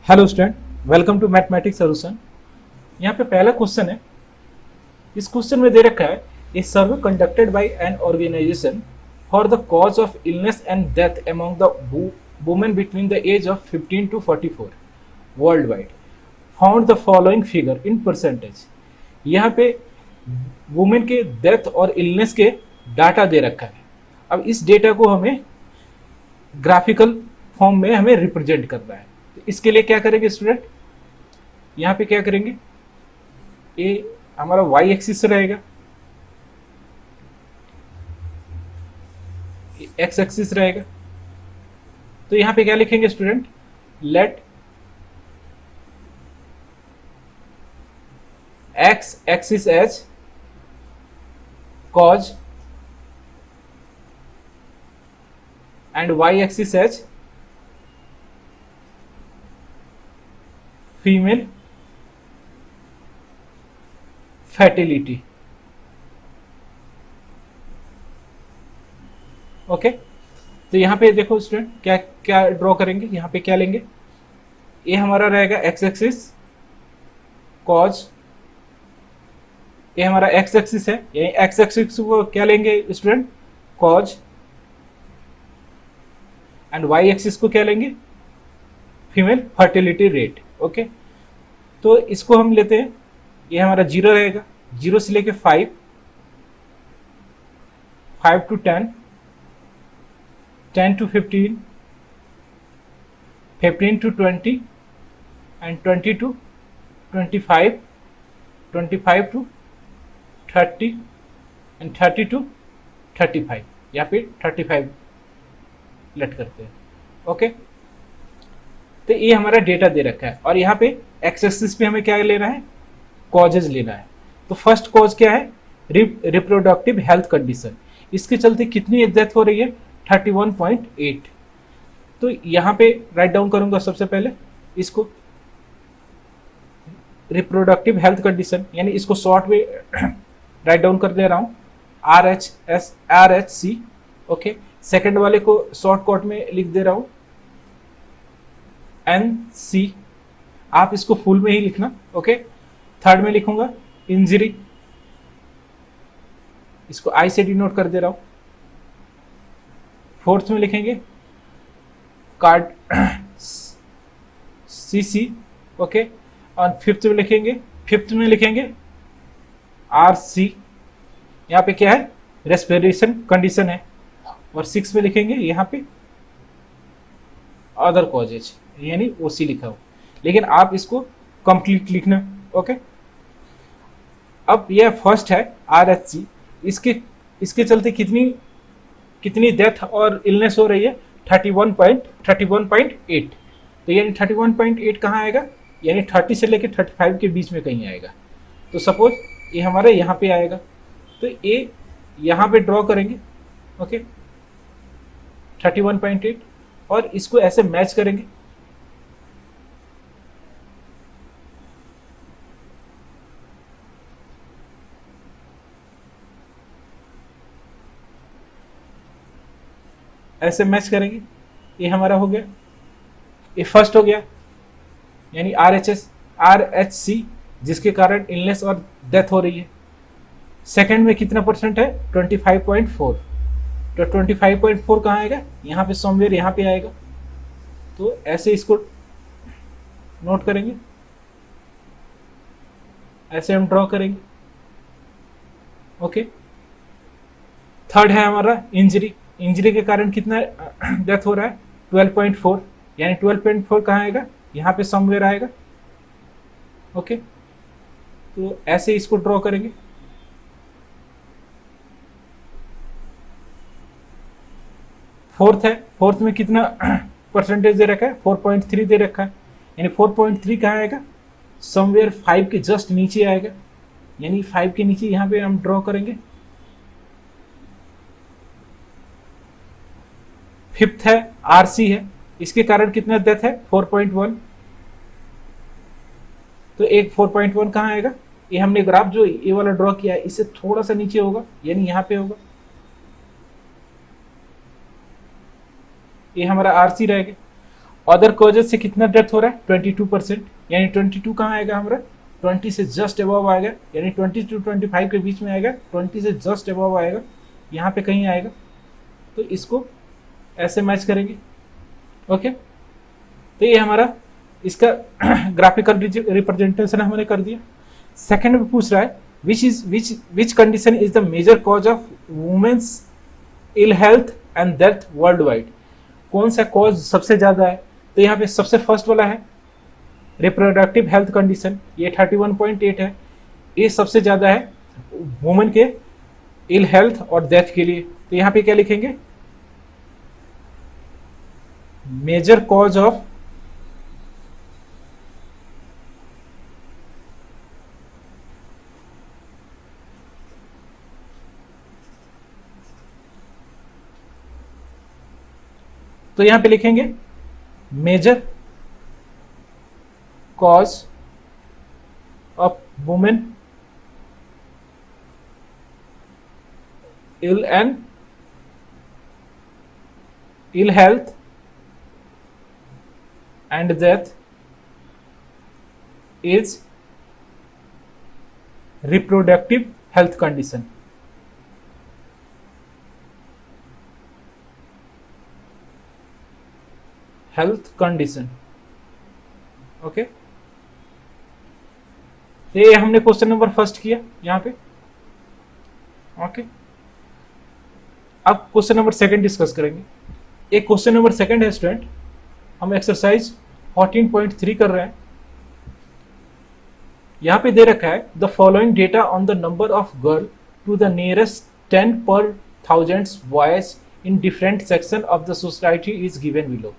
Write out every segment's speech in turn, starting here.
Hello student, welcome to mathematics solution. यहाँ पे पहला क्वेश्चन है। इस क्वेश्चन में दे रखा है a survey conducted by an organisation for the cause of illness and death among the women between the age of 15 to 44 world wide found the following figure in percentage. यहाँ पे women के death और illness के data दे रखा है। अब इस data को हमें ग्राफिकल फॉर्म में हमें रिप्रेजेंट करना है। तो इसके लिए क्या करेंगे स्टूडेंट, यहाँ पे क्या करेंगे, ये हमारा वाई एक्सिस रहेगा, एक्स एक्सिस रहेगा। तो यहाँ पे क्या लिखेंगे student, let x axis as cause and Y axis as female fertility. Okay, तो यहां पे देखो स्टूडेंट क्या क्या ड्रॉ करेंगे। यहां पे क्या लेंगे, ये हमारा रहेगा एक्स एक्सिस कॉज, ये हमारा एक्स एक्सिस है, यानी एक्स एक्सिस को क्या लेंगे student, cause, and Y axis को क्या लेंगे, फीमेल फर्टिलिटी रेट। ओके, तो इसको हम लेते हैं, ये हमारा 0 रहेगा, 0 से लेके 5, 5 to 10, 10 to 15, 15 to 20, and 20 to 25, 25 to 30, and 30 to 35। यहाँ पे 35 लेट करते हैं। ओके, तो ये हमारा डेटा दे रखा है और यहाँ पे एक्स एक्सिस पे हमें क्या लेना है, कॉजेज लेना है। तो फर्स्ट कॉज क्या है, रिप्रोडक्टिव हेल्थ कंडीशन। इसके चलते कितनी डेथ हो रही है, 31.8। तो यहाँ पे राइट डाउन करूंगा सबसे पहले इसको, रिप्रोडक्टिव हेल्थ कंडीशन, यानी इसको शॉर्ट में राइट डाउन कर दे रहा हूँ, RHC। ओके, सेकंड वाले को शॉर्ट कट में लिख दे रहा हूँ NC। आप इसको फुल में ही लिखना। ओके, थर्ड में लिखूंगा इंजरी, इसको आई से डिनोट कर दे रहा हूं। फोर्थ में लिखेंगे कार्ड CC। ओके, और फिफ्थ में लिखेंगे RC। यहाँ पे क्या है, रेस्पिरेशन कंडीशन है। और 6 में लिखेंगे यहाँ पे अदर कॉजेज, यानी OC लिखा हो, लेकिन आप इसको कंप्लीट लिखना। ओके, अब यह फर्स्ट है RHC। इसके चलते कितनी डेथ और इलनेस हो रही है, 31.8। तो यानी 31.8 कहाँ आएगा, यानी 30 से लेकर 35 के बीच में कहीं आएगा। तो सपोज ये हमारे यहाँ पे आएगा, तो ये यहाँ पे ड्रॉ करेंगे। ओके, 31.8 और इसको ऐसे मैच करेंगे। ऐसे मैच करेंगे, ये हमारा हो गया, ये फर्स्ट हो गया, यानी RHC, जिसके कारण इलनेस और डेथ हो रही है। सेकंड में कितना परसेंट है, 25.4। तो 25.4 कहाँ आएगा, यहाँ पे समवेयर यहाँ पे आएगा। तो ऐसे इसको नोट करेंगे, ऐसे हम ड्रॉ करेंगे। ओके, थर्ड है हमारा इंजरी के कारण कितना डेथ हो रहा है, 12.4, यानी 12.4 कहाँ आएगा, यहाँ पे समवेयर आएगा। ओके, तो ऐसे इसको ड्रॉ करेंगे। फोर्थ में कितना परसेंटेज दे रखा है, 4.3 दे रखा है, यानी 4.3 कहाँ आएगा, समवेयर 5 के जस्ट नीचे आएगा, यानी 5 के नीचे यहाँ पे हम ड्रॉ करेंगे। फिफ्थ है RC है, इसके कारण कितना डेथ है, 4.1। तो एक 4.1 कहाँ आएगा, ये हमने ग्राफ जो ये वाला ड्रॉ किया है इससे थोड़ा सा नीचे होगा, यानी यहाँ पे होगा। ये हमारा RC रहेगा। अदर कॉजेज से कितना डेथ हो रहा है 22%, यानी 22 कहाँ आएगा हमारा 20 से जस्ट अबव आएगा, यानी 20 to 25 के बीच में आएगा, 20 से जस्ट अबव आएगा, यहाँ पे कहीं आएगा। तो इसको ऐसे मैच करेंगे। ओके, तो ये हमारा इसका ग्राफिकल रिप्रेजेंटेशन हमने कर दिया। सेकंड में पूछ रहा है which condition is the major cause of women's ill health and death worldwide. कौन सा कॉज सबसे ज्यादा है, तो यहाँ पे सबसे फर्स्ट वाला है रिप्रोडक्टिव हेल्थ कंडीशन, ये 31.8 है, ये सबसे ज्यादा है वुमेन के इल हेल्थ और डेथ के लिए। तो यहाँ पे क्या लिखेंगे, मेजर कॉज ऑफ तो यहां पे लिखेंगे major cause of women ill and ill health and death is reproductive health condition. Health condition. Okay, ये हमने क्वेश्चन नंबर फर्स्ट किया यहां पे। ओके, अब क्वेश्चन नंबर सेकंड डिस्कस करेंगे। एक क्वेश्चन नंबर सेकंड है स्टूडेंट, हम एक्सरसाइज 14.3 कर रहे हैं। यहां पे दे रखा है the following data on the number of girl to the nearest 10 per 1000 boys in different section of the society is given below.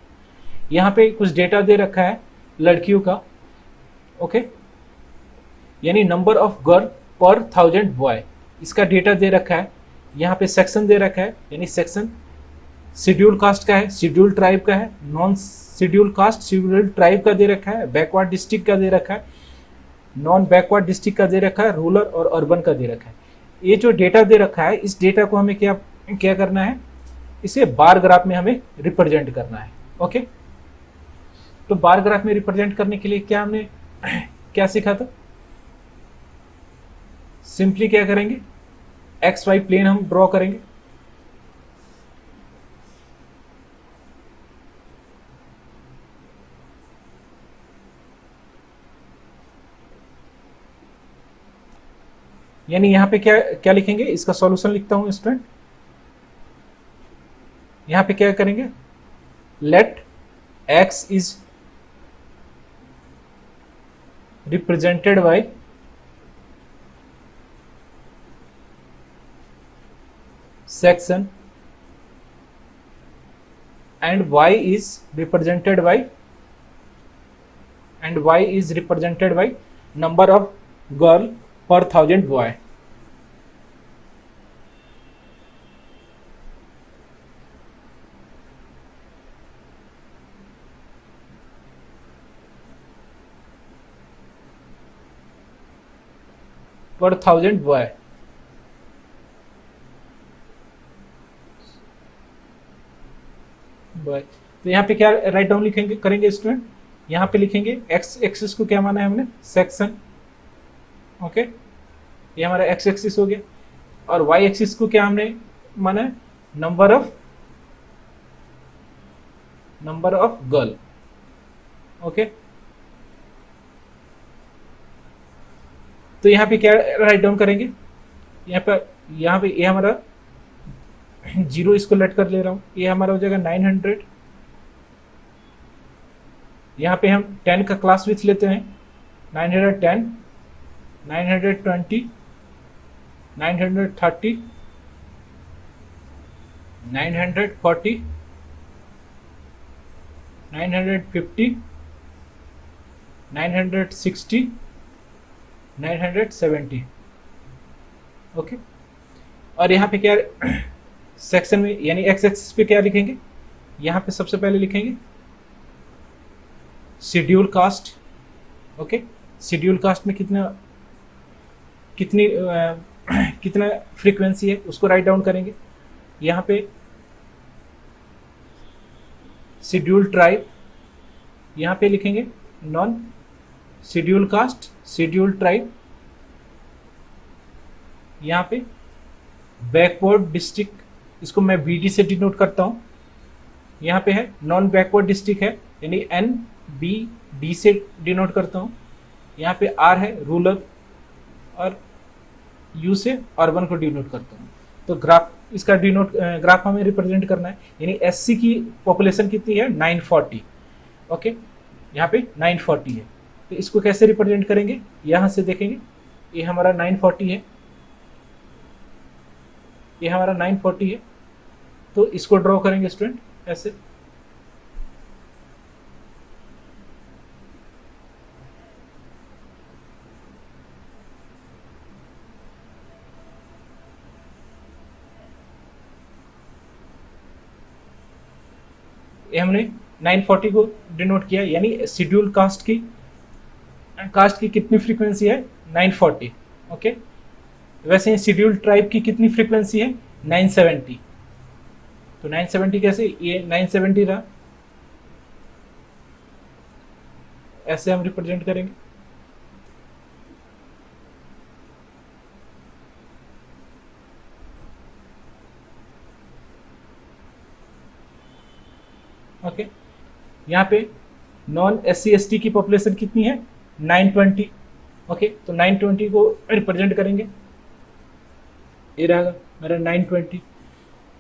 यहाँ पे कुछ डेटा दे रखा है लड़कियों का। ओके, यानी नंबर ऑफ गर्ल पर 1000 बॉय, इसका डेटा दे रखा है। यहाँ पे सेक्शन दे रखा है, यानी सेक्शन शेड्यूल कास्ट का है, शेड्यूल ट्राइब का है, non schedule caste schedule tribe का दे रखा है, बैकवर्ड डिस्ट्रिक्ट का दे रखा है, नॉन बैकवर्ड डिस्ट्रिक्ट का दे रखा है, रूरल और अर्बन का दे रखा है। ये जो डेटा दे रखा है, इस डेटा को हमें क्या करना है, इसे बार ग्राफ में हमें रिप्रेजेंट करना है। ओके, तो बार ग्राफ में रिप्रेजेंट करने के लिए क्या हमने क्या सीखा था, सिंपली क्या करेंगे, एक्स वाई प्लेन हम ड्रॉ करेंगे। यानी यहां पे क्या क्या लिखेंगे, इसका सॉल्यूशन लिखता हूं स्टूडेंट। यहां पे क्या करेंगे, let X is represented by section and y is represented by number of girl per 1000 boy। पर 1000 बॉय। तो यहाँ पे क्या राइट डाउन लिखेंगे करेंगे स्टूडेंट, यहाँ पे लिखेंगे एक्स एक्सिस को क्या माना है हमने, सेक्शन। ओके, ये हमारा एक्स एक्सिस हो गया, और वाई एक्सिस को क्या हमने माना है, नंबर ऑफ गर्ल। ओके, तो यहाँ पे क्या राइट डाउन करेंगे, यहाँ पे ये हमारा 0 इसको लेट कर ले रहा हूं, ये हमारा हो जाएगा 900। यहाँ पे हम 10 का क्लास विथ लेते हैं, 910, 920, 930, 940, 950, 960, 970। ओके, और यहाँ पे क्या सेक्शन में, यानी एक्स एक्सिस पे क्या लिखेंगे, यहाँ पे सबसे पहले लिखेंगे schedule caste. Okay, schedule caste में कितना फ्रीक्वेंसी है उसको राइट डाउन करेंगे। यहाँ पे शेड्यूल ट्राइब यहाँ पे लिखेंगे non schedule caste, schedule tribe, यहाँ पे बैकवर्ड डिस्ट्रिक्ट, इसको मैं BD से डिनोट करता हूँ। यहाँ पे है नॉन बैकवर्ड डिस्ट्रिक्ट है, यानी NBD से डिनोट करता हूँ। यहाँ पे R है रूरल, और U से अर्बन को डिनोट करता हूँ। तो ग्राफ इसका डिनोट ग्राफ हमें रिप्रेजेंट करना है, यानी SC की पॉपुलेशन कितनी है 940। ओके, यहाँ पे 940 है, तो इसको कैसे रिप्रेजेंट करेंगे, यहाँ से देखेंगे ये हमारा 940 है, ये हमारा 940 है, तो इसको ड्रॉ करेंगे स्टूडेंट ऐसे। ये हमने 940 को डिनोट किया, यानी शेड्यूल कास्ट की कितनी फ्रीक्वेंसी है 940। ओके, वैसे शेड्यूल ट्राइब की कितनी फ्रीक्वेंसी है 970। तो 970 कैसे, ये 970 रहा, ऐसे हम रिप्रेजेंट करेंगे। ओके, यहाँ पे नॉन SC ST की पॉपुलेशन कितनी है 920। ओके, तो 920 को रिप्रेजेंट करेंगे, ये रहेगा मेरा 920।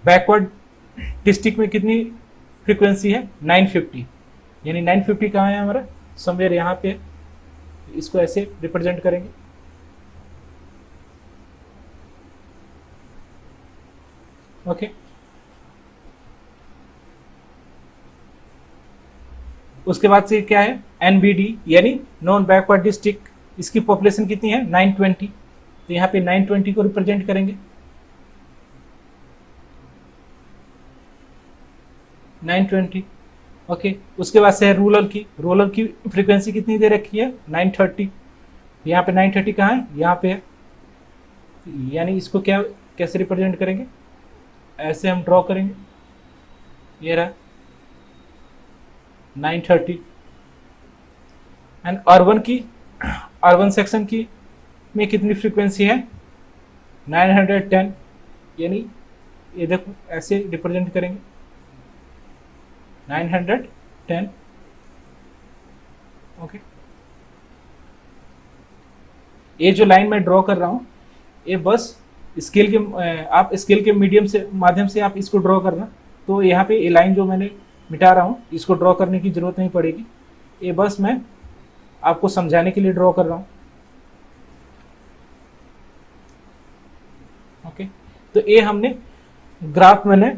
बैकवर्ड डिस्ट्रिक्ट में कितनी फ्रीक्वेंसी है 950, यानी 950 कहाँ है हमारा, समवेयर यहाँ पे, इसको ऐसे रिप्रेजेंट करेंगे। ओके, उसके बाद से क्या है NBD, यानी नॉन बैकवर्ड डिस्ट्रिक्ट, इसकी पॉपुलेशन कितनी है 920, तो यहाँ पे 920 को रिप्रेजेंट करेंगे 920। ओके, उसके बाद से है रूरल की फ्रीक्वेंसी कितनी दे रखी है 930, यहाँ पे 930 कहाँ है, यहाँ पे है, यानी इसको क्या कैसे रिप्रेजेंट करेंगे, ऐसे हम ड्रॉ करेंगे, ये रहा 930। एंड अर्बन सेक्शन की में कितनी फ्रीक्वेंसी है 910, यानी ये देखो ऐसे रिप्रेजेंट करेंगे 910। ओके, ये जो लाइन मैं ड्रॉ कर रहा हूँ, ये बस स्केल के आप स्केल के माध्यम से आप इसको ड्रॉ करना। तो यहाँ पे ये लाइन जो मैंने मिटा रहा हूँ, इसको ड्रॉ करने की जरूरत नहीं पड़ेगी, ये बस मैं आपको समझाने के लिए ड्रॉ कर रहा हूँ। ओके, तो ये हमने ग्राफ मैंने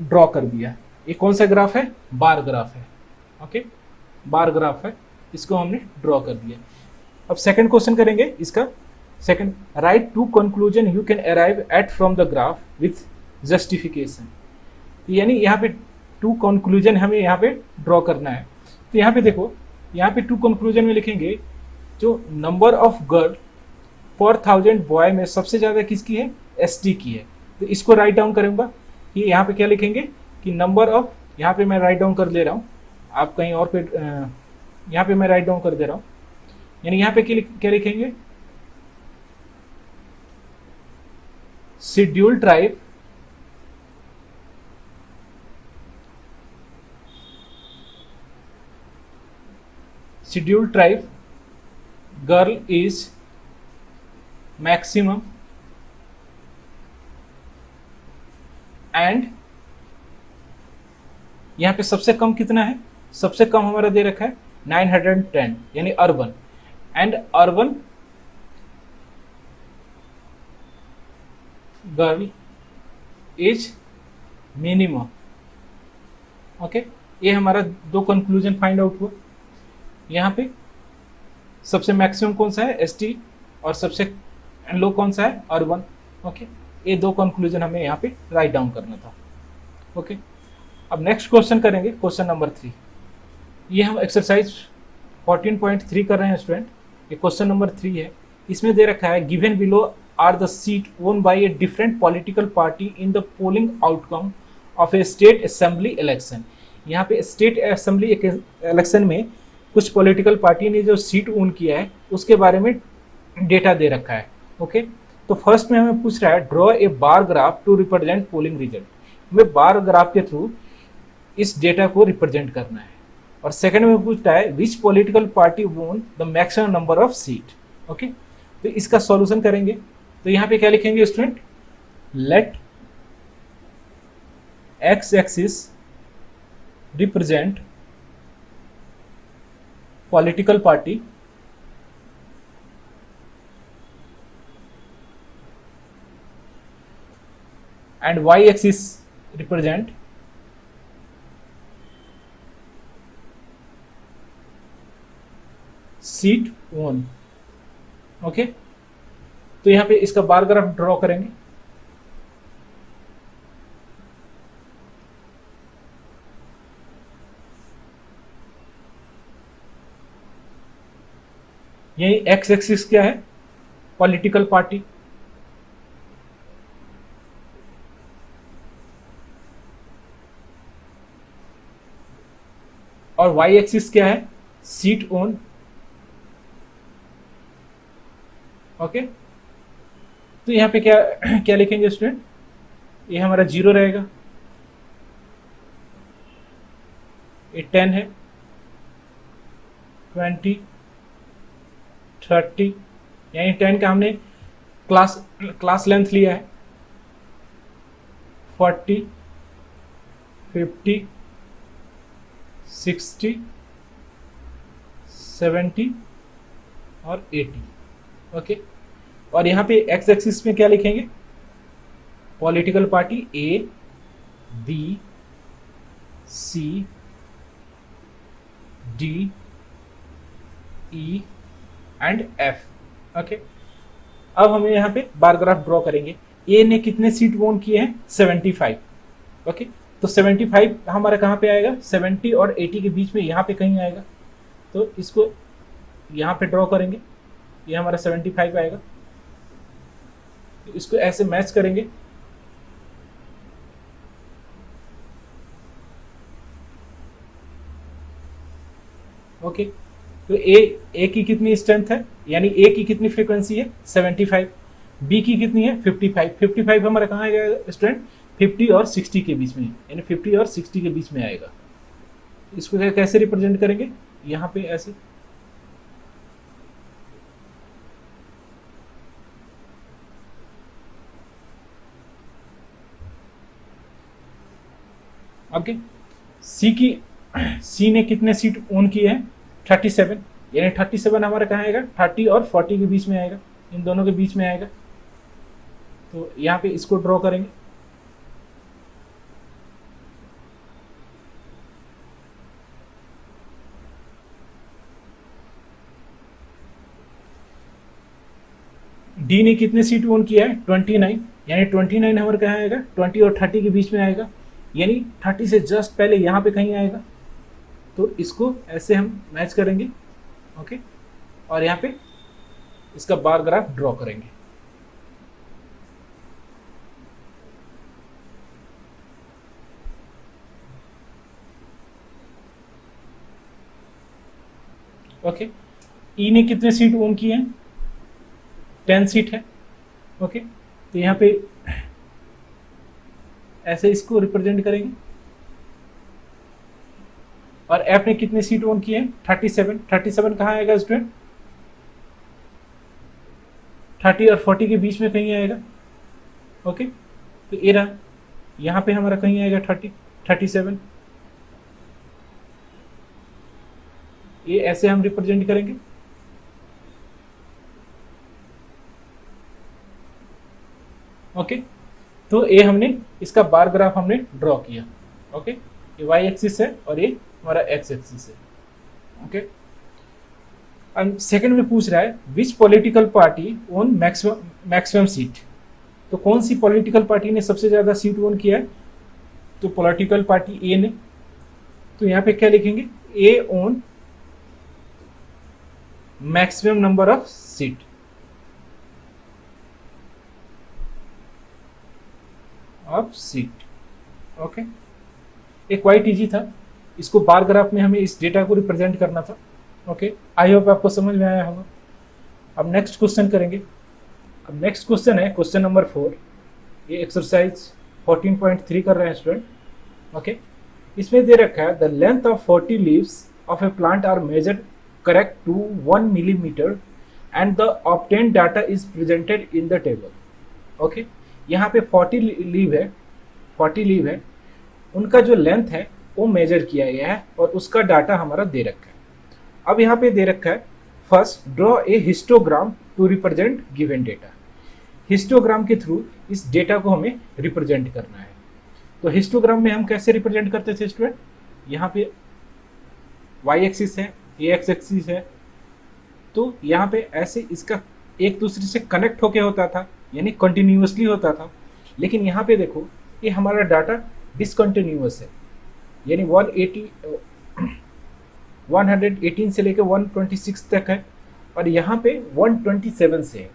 ड्रॉ कर दिया। ये कौन सा ग्राफ है, बार ग्राफ है। ओके, बार ग्राफ है, इसको हमने ड्रॉ कर दिया। अब सेकंड क्वेश्चन करेंगे इसका। Second, write to conclusion you can arrive at from the graph with justification, यानी यहाँ पे टू कंक्लूजन हमें यहाँ पे ड्रॉ करना है। तो यहाँ पे देखो, यहाँ पे टू कंक्लूजन में लिखेंगे जो नंबर ऑफ गर्ल पर 1000 बॉय में सबसे ज़्यादा किसकी है, ST की है। तो इसको राइट डाउन करूँगा कि यहाँ पे क्या लिखेंगे कि नंबर ऑफ, यहाँ पे मैं राइट डाउन कर ले रहा हूँ, आप कहीं और पे यहाँ पे मैं राइट डाउन कर दे रहा हूँ, यानी यहाँ पे क्या लिखेंगे, schedule tribe girl is maximum and यहाँ पे सबसे कम कितना है, सबसे कम हमारा दे रखा है 910, यानी urban, and urban girl is minimum. Okay, ये हमारा दो कंक्लूजन फाइंड आउट हुआ। यहाँ पे सबसे मैक्सिमम कौन सा है, ST, और सबसे लो कौन सा है, अर्बन। ओके, ये दो कंक्लूजन हमें यहाँ पे राइट डाउन करना था। ओके, अब नेक्स्ट क्वेश्चन करेंगे, क्वेश्चन नंबर 3। ये हम एक्सरसाइज 14.3 कर रहे हैं स्टूडेंट। ये क्वेश्चन नंबर 3 है। इसमें दे रखा है given below are the seat won by a different political party in the polling outcome of a state assembly election. यहाँ पे स्टेट असेंबली इलेक्शन में कुछ पॉलिटिकल पार्टी ने जो सीट ओन किया है उसके बारे में डेटा दे रखा है। ओके, तो फर्स्ट में हमें पूछ रहा है draw a bar graph to represent polling result. हमें बार ग्राफ के थ्रू इस डेटा को रिप्रेजेंट करना है। और सेकंड में पूछता है which political party won the maximum number of seat. Okay, तो इसका सॉल्यूशन करेंगे। तो यहाँ पे क्या लिखेंगे student, let x axis represent political party and y axis represent seat won. Okay, तो यहां पे इसका बार ग्राफ ड्रॉ करेंगे। यही एक्स एक्सिस क्या है, पॉलिटिकल पार्टी, और वाई एक्सिस क्या है, सीट ओन। ओके, तो यहां पे क्या क्या लिखेंगे स्टूडेंट, ये हमारा 0 रहेगा, ये 10 है, 20, 30, यानी 10 का हमने क्लास लेंथ लिया है, 40, 50, 60, 70 और 80। ओके, और यहाँ पे एक्स एक्सिस में क्या लिखेंगे, political party A, B, C, D, E and F. Okay, अब हमें यहाँ पे बार ग्राफ ड्रॉ करेंगे। ए ने कितने सीट वोन किए हैं, 75। ओके, तो 75 हमारा कहाँ पे आएगा, 70 और 80 के बीच में यहाँ पे कहीं आएगा। तो इसको यहाँ पे ड्रॉ करेंगे, ये हमारा 75 आएगा। तो इसको ऐसे मैच करेंगे। ओके, तो ए की कितनी स्ट्रेंथ है, यानी ए की कितनी फ्रीक्वेंसी है, 75। बी की कितनी है, 55। 55 हमारा कहाँ आएगा स्टूडेंट, 50 और 60 के बीच में, यानी 50 और 60 के बीच में आएगा। इसको कैसे रिप्रेजेंट करेंगे, यहाँ पे ऐसे। ओके, सी ने कितने सीट ओन किए हैं, 37, यानी 37 हमारा कहाँ आएगा, 30 और 40 के बीच में आएगा, इन दोनों के बीच में आएगा। तो यहाँ पे इसको ड्रॉ करेंगे। डी ने कितने सीट ओन किया है, 29, यानी 29 हमारे कहाँ आएगा, 20 और 30 के बीच में आएगा, यानी 30 से जस्ट पहले यहाँ पे कहीं आएगा। तो इसको ऐसे हम मैच करेंगे। ओके, और यहाँ पे इसका बार ग्राफ ड्रॉ करेंगे। ओके, ई ने कितने सीट ओन किए हैं, 10 सीट है। ओके, तो यहाँ पे ऐसे इसको रिप्रेजेंट करेंगे। और एफ ने कितने सीट ओन किए हैं, 37। 37 कहाँ आएगा स्टूडेंट, 30 और 40 के बीच में कहीं आएगा। ओके, तो ये रहा, यहाँ पे हमारा कहीं आएगा 30, 37। ये ऐसे हम रिप्रेजेंट करेंगे। ओके, तो ये हमने इसका बार ग्राफ हमने ड्रॉ किया। ओके, ये वाई एक्सिस है और ये हमारा एक्स एक्सिस है। ओके, एंड सेकंड में पूछ रहा है which political party own maximum seat. तो कौन सी पॉलिटिकल पार्टी ने सबसे ज्यादा सीट ओन किया है, तो पॉलिटिकल पार्टी ए ने। तो यहाँ पे क्या लिखेंगे, a own maximum number of seat. Okay, एक क्वाइट इजी था। इसको बार ग्राफ में हमें इस डेटा को रिप्रेजेंट करना था। ओके, आई होप आपको समझ में आया होगा। अब नेक्स्ट क्वेश्चन करेंगे। अब नेक्स्ट क्वेश्चन है क्वेश्चन नंबर 4। ये एक्सरसाइज 14.3 कर रहे हैं स्टूडेंट। ओके, इसमें दे रखा है the length of 40 leaves of a plant are measured correct to 1 millimetre and the obtain data is presented in the table. Okay, यहाँ पे 40 लीव है, 40 लीव है, उनका जो लेंथ है वो मेजर किया गया है और उसका डाटा हमारा दे रखा है। अब यहाँ पे दे रखा है first draw a histogram to represent given data. Histogram के थ्रू इस डेटा को हमें रिप्रेजेंट करना है। तो हिस्टोग्राम में हम कैसे रिप्रेजेंट करते थे स्टूडेंट? यहाँ पे y एक्सिस है, x एक्सिस है, तो यहाँ पे ऐसे इसका एक दूसरे से कनेक्ट होके होता था, यानी कंटिन्यूअसली होता था। लेकिन यहाँ पे देखो ये हमारा डाटा डिसकंटिन्यूअस है, यानी 118 से लेकर 126 तक है और यहाँ पे 127 से है।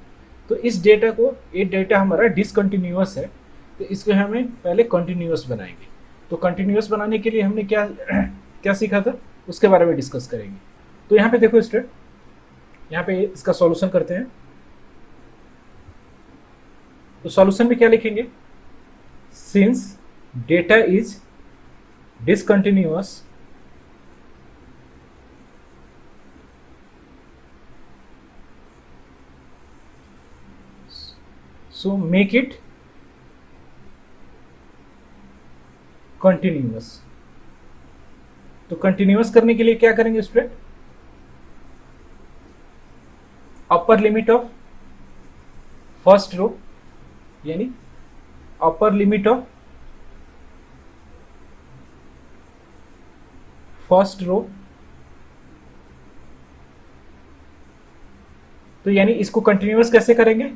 तो इस डेटा को, ये डेटा हमारा डिसकंटिन्यूअस है, तो इसको हमें पहले कंटिन्यूअस बनाएंगे। तो कंटिन्यूअस बनाने के लिए हमने क्या क्या सीखा था उसके बारे में डिस्कस करेंगे। तो यहाँ पे देखो स्टूडेंट, यहाँ पे इसका सॉल्यूशन करते हैं। तो सॉल्यूशन में क्या लिखेंगे? Since data is discontinuous so make it continuous। तो कंटिन्यूअस करने के लिए क्या करेंगे student? Upper limit of first row, यानी upper limit of first row, तो यानी इसको कंटिन्यूअस कैसे करेंगे?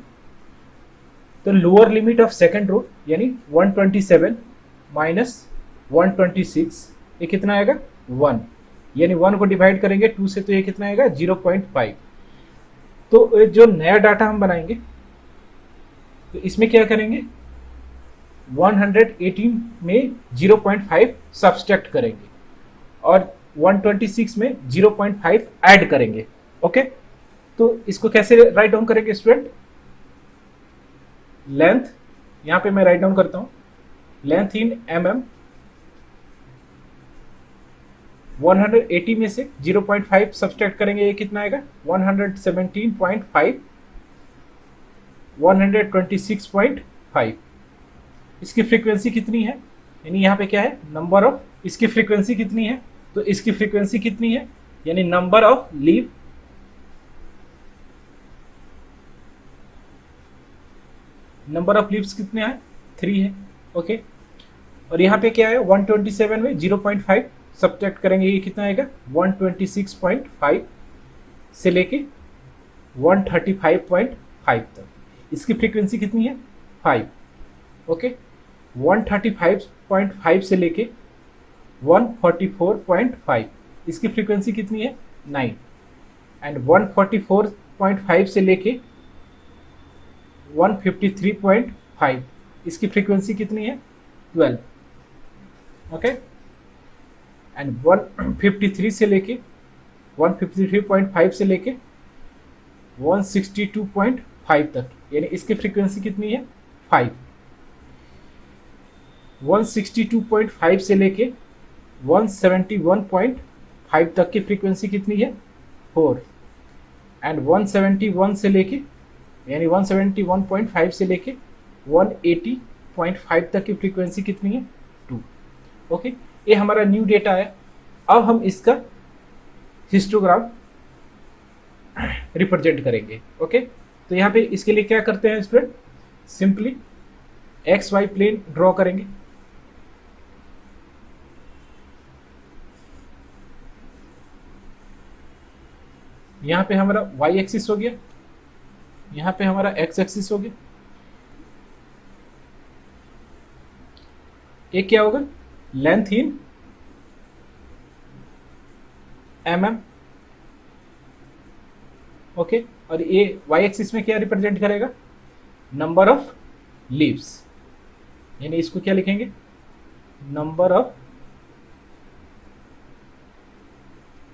तो lower limit of second row यानी 127 माइनस 126, ये कितना आएगा? 1, यानी 1 को डिवाइड करेंगे 2 से तो ये कितना आएगा? 0.5। तो जो नया डाटा हम बनाएंगे तो इसमें क्या करेंगे? 118 में 0.5 सब्सट्रैक्ट करेंगे और 126 में 0.5 ऐड करेंगे। ओके, तो इसको कैसे राइट डाउन करेंगे स्टूडेंट? लेंथ, यहां पे मैं राइट डाउन करता हूं, लेंथ इन mm, 180 में से 0.5 सब्सट्रैक्ट करेंगे, ये कितना आएगा? 117.5, 126.5। इसकी फ्रीक्वेंसी कितनी है? यानी यहाँ पे क्या है? नंबर ऑफ, इसकी फ्रीक्वेंसी कितनी है? तो इसकी फ्रीक्वेंसी कितनी है? यानी number of leave, number of leaves कितने हैं? 3 है। ओके, और यहाँ पे क्या है? 127 में 0.5 सब्ट्रैक्ट करेंगे, ये कितना आएगा? 126.5 से लेके 135.5 तक। इसकी फ्रीक्वेंसी कितनी है? 5। ओके, 135.5 से लेके 144.5, इसकी फ्रीक्वेंसी कितनी है? 9। एंड 144.5 से लेके 153.5, इसकी फ्रीक्वेंसी कितनी है? 12। ओके, एंड 153 से लेके 153.5 से लेके 162.5 तक, यानी इसकी फ्रीक्वेंसी कितनी है? 5। 162.5 से लेके 171.5 तक की फ्रीक्वेंसी कितनी है? 4। एंड 171 से लेके, यानी 171.5 से लेके 180.5 तक की फ्रीक्वेंसी कितनी है? 2। ओके, ये हमारा न्यू डेटा है। अब हम इसका हिस्टोग्राम रिप्रेजेंट करेंगे। ओके, तो यहाँ पे इसके लिए क्या करते हैं student? Simply x y plane draw करेंगे। यहाँ पे हमारा वाई एक्सिस हो गया, यहाँ पे हमारा एक्स एक्सिस हो गया। एक क्या होगा? Length in mm। ओके, और ये वाई एक्सिस में क्या रिप्रेजेंट करेगा? नंबर ऑफ लीव्स, यानी इसको क्या लिखेंगे? Number of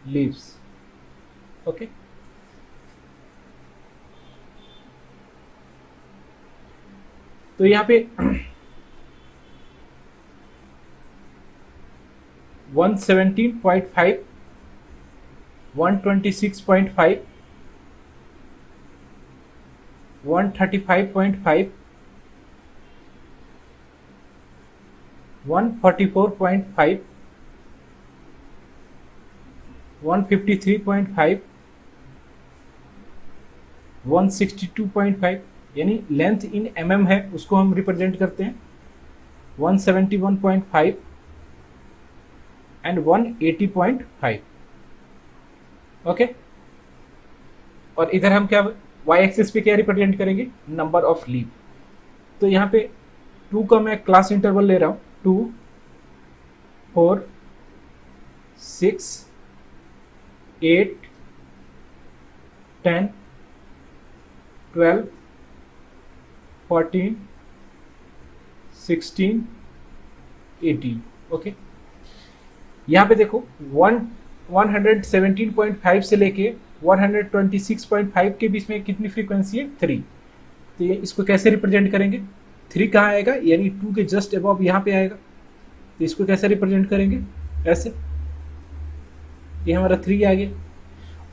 leaves. ओके, तो यहाँ पे 117.5, 126.5, 135.5, 144.5, 153.5, 162.5, यानी लेंथ इन mm है उसको हम रिप्रेजेंट करते हैं, 171.5 एंड 180.5। ओके, और इधर हम क्या वाई एक्सिस पे क्या रिप्रेजेंट करेंगे, नंबर ऑफ लीव। तो यहाँ पे 2 का मैं क्लास इंटरवल ले रहा हूँ, 2, 4, 6, 8, 10, 12, 14, 16, 18। ओके, यहाँ पे देखो 117.5 से लेके 126.5 के बीच में कितनी फ्रीक्वेंसी है, 3। तो ये इसको कैसे रिप्रेजेंट करेंगे, 3 कहाँ आएगा, यानी 2 के जस्ट अबव यहाँ पे आएगा। तो इसको कैसे रिप्रेजेंट करेंगे, ऐसे, ये हमारा 3 आ गया।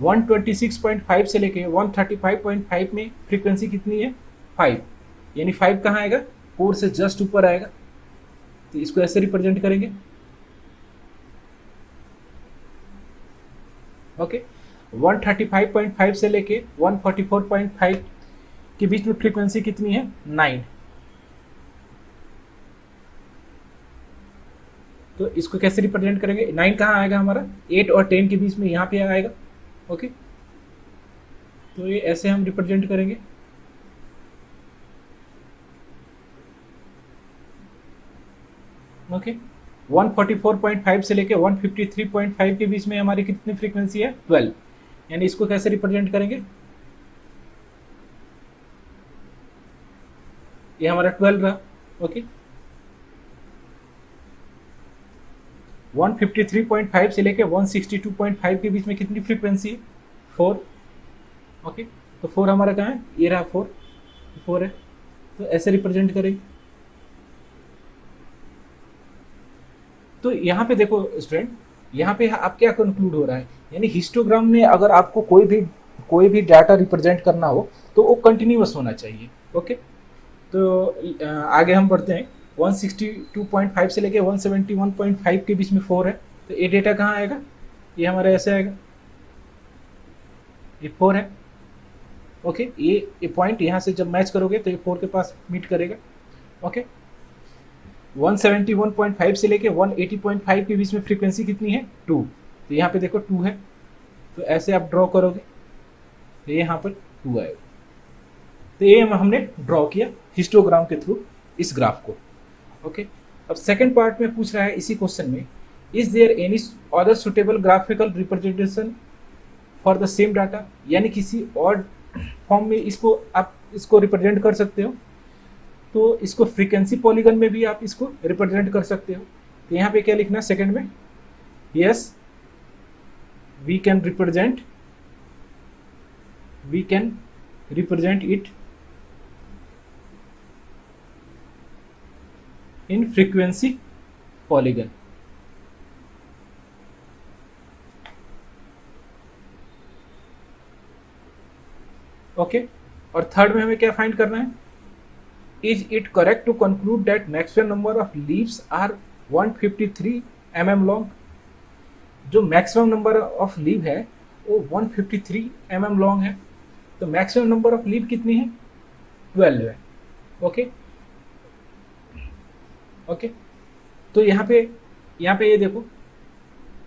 126.5 से लेके 135.5 में फ्रीक्वेंसी कितनी है, 5, यानी 5 कहाँ आएगा, 4 से जस्ट ऊपर आएगा। तो इसको ऐसे रिप्रेजेंट करेंगे। ओके, 135.5 से लेके 144.5 के बीच में फ्रीक्वेंसी कितनी है, 9। तो इसको कैसे रिप्रेजेंट करेंगे, 9 कहाँ आएगा हमारा, 8 और 10 के बीच में यहाँ पे आएगा। ओके, तो ये ऐसे हम रिप्रेजेंट करेंगे। ओके, 144.5 से लेके 153.5 के बीच में हमारी कितनी फ्रीक्वेंसी है, 12, यानी इसको कैसे रिप्रेजेंट करेंगे, ये हमारा 12 रहा। ओके, 153.5 से लेके 162.5 के बीच में कितनी फ्रीक्वेंसी है, 4। ओके, तो 4 हमारा कहाँ है, ये रहा 4 है। तो ऐसे रिप्रेजेंट करेंगे। तो यहाँ पे देखो स्टूडेंट, यहाँ पे आप क्या कंक्लूड हो रहा है, यानी हिस्टोग्राम में अगर आपको कोई भी डाटा रिप्रेजेंट करना हो तो वो कंटिन्यूअस होना चाहिए। ओके, तो आगे हम बढ़ते हैं। 162.5 से लेके 171.5 के बीच में 4 है। तो ये डेटा कहाँ आएगा, ये हमारा ऐसे आएगा, ये 4 है। ओके, ये पॉइंट यहाँ से जब मैच करोगे तो ये 4 के पास मीट करेगा। ओके, 171.5 से लेके 180.5 के बीच में फ्रीक्वेंसी कितनी है, 2। तो यहाँ पे देखो 2 है, तो ऐसे आप ड्रॉ करोगे तो यहाँ पर 2 आएगा। तो ये हमने ड्रॉ किया हिस्टोग्राम के थ्रू इस ग्राफ को। ओके, अब सेकंड पार्ट में पूछ रहा है इसी क्वेश्चन में, is there any other suitable graphical representation for the same data, यानी किसी और फॉर्म में आप इसको रिप्रेजेंट कर सकते हो। तो इसको फ्रीक्वेंसी पॉलीगन में भी आप इसको रिप्रेजेंट कर सकते हो। तो यहाँ पे क्या लिखना, सेकंड में, yes we can represent it in frequency polygon. Okay, और थर्ड में हमें क्या फाइंड करना है, is it correct to conclude that maximum number of leaves are 153 mm long. जो मैक्सिमम नंबर ऑफ लीव है वो 153 mm लॉन्ग है। तो मैक्सिमम नंबर ऑफ लीव कितनी है, 12 है। ओके, ओके, तो यहाँ पे ये देखो,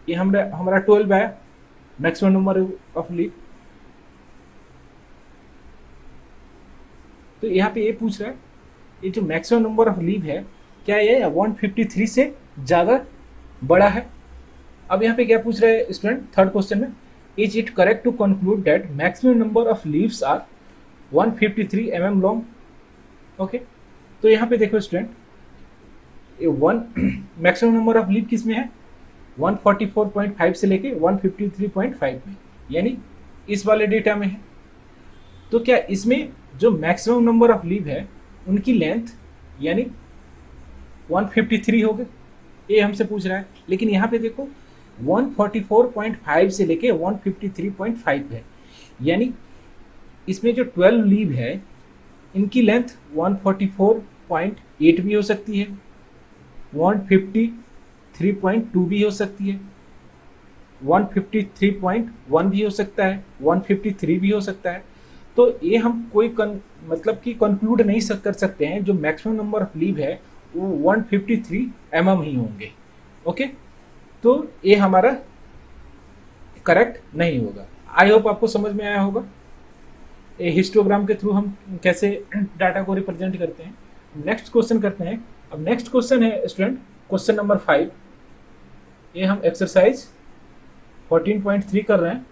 ये हमारा 12 आया मैक्सिमम नंबर ऑफ लीव। तो यहाँ पे ये पूछ रहा है, ये जो मैक्सिमम नंबर ऑफ लीव है क्या ये 153 से ज़्यादा बड़ा है। अब यहाँ पे क्या पूछ रहा है स्टूडेंट, थर्ड क्वेश्चन में, is it correct to conclude that maximum number of leaves are 153 mm long. Okay, तो यहाँ पे देखो स्टूडेंट, ये मैक्सिमम नंबर ऑफ लीव किस में है, 144.5 से लेके 153.5 में, यानी इस वाले डेटा में है। तो क्या इसमें जो मैक्सिमम नंबर ऑफ लीव है उनकी लेंथ यानी 153 हो गए, ये हमसे पूछ रहा है। लेकिन यहाँ पे देखो 144.5 से लेके 153.5 है, यानी इसमें जो 12 लीव है इनकी लेंथ 144.8 भी हो सकती है, 153.2 भी हो सकती है, 153.1 भी हो सकता है, 153 भी हो सकता है। तो ये हम कोई मतलब कि कंक्लूड नहीं कर सकते हैं जो मैक्सिमम नंबर ऑफ लीव है वो 153 ही होंगे। ओके, तो ये हमारा करेक्ट नहीं होगा। आई होप आपको समझ में आया होगा ये हिस्टोग्राम के थ्रू हम कैसे डाटा को रिप्रेजेंट करते हैं। नेक्स्ट क्वेश्चन करते हैं। अब नेक्स्ट क्वेश्चन है स्टूडेंट क्वेश्चन नंबर 5। ये हम एक्सरसाइज 14.3 कर रहे हैं।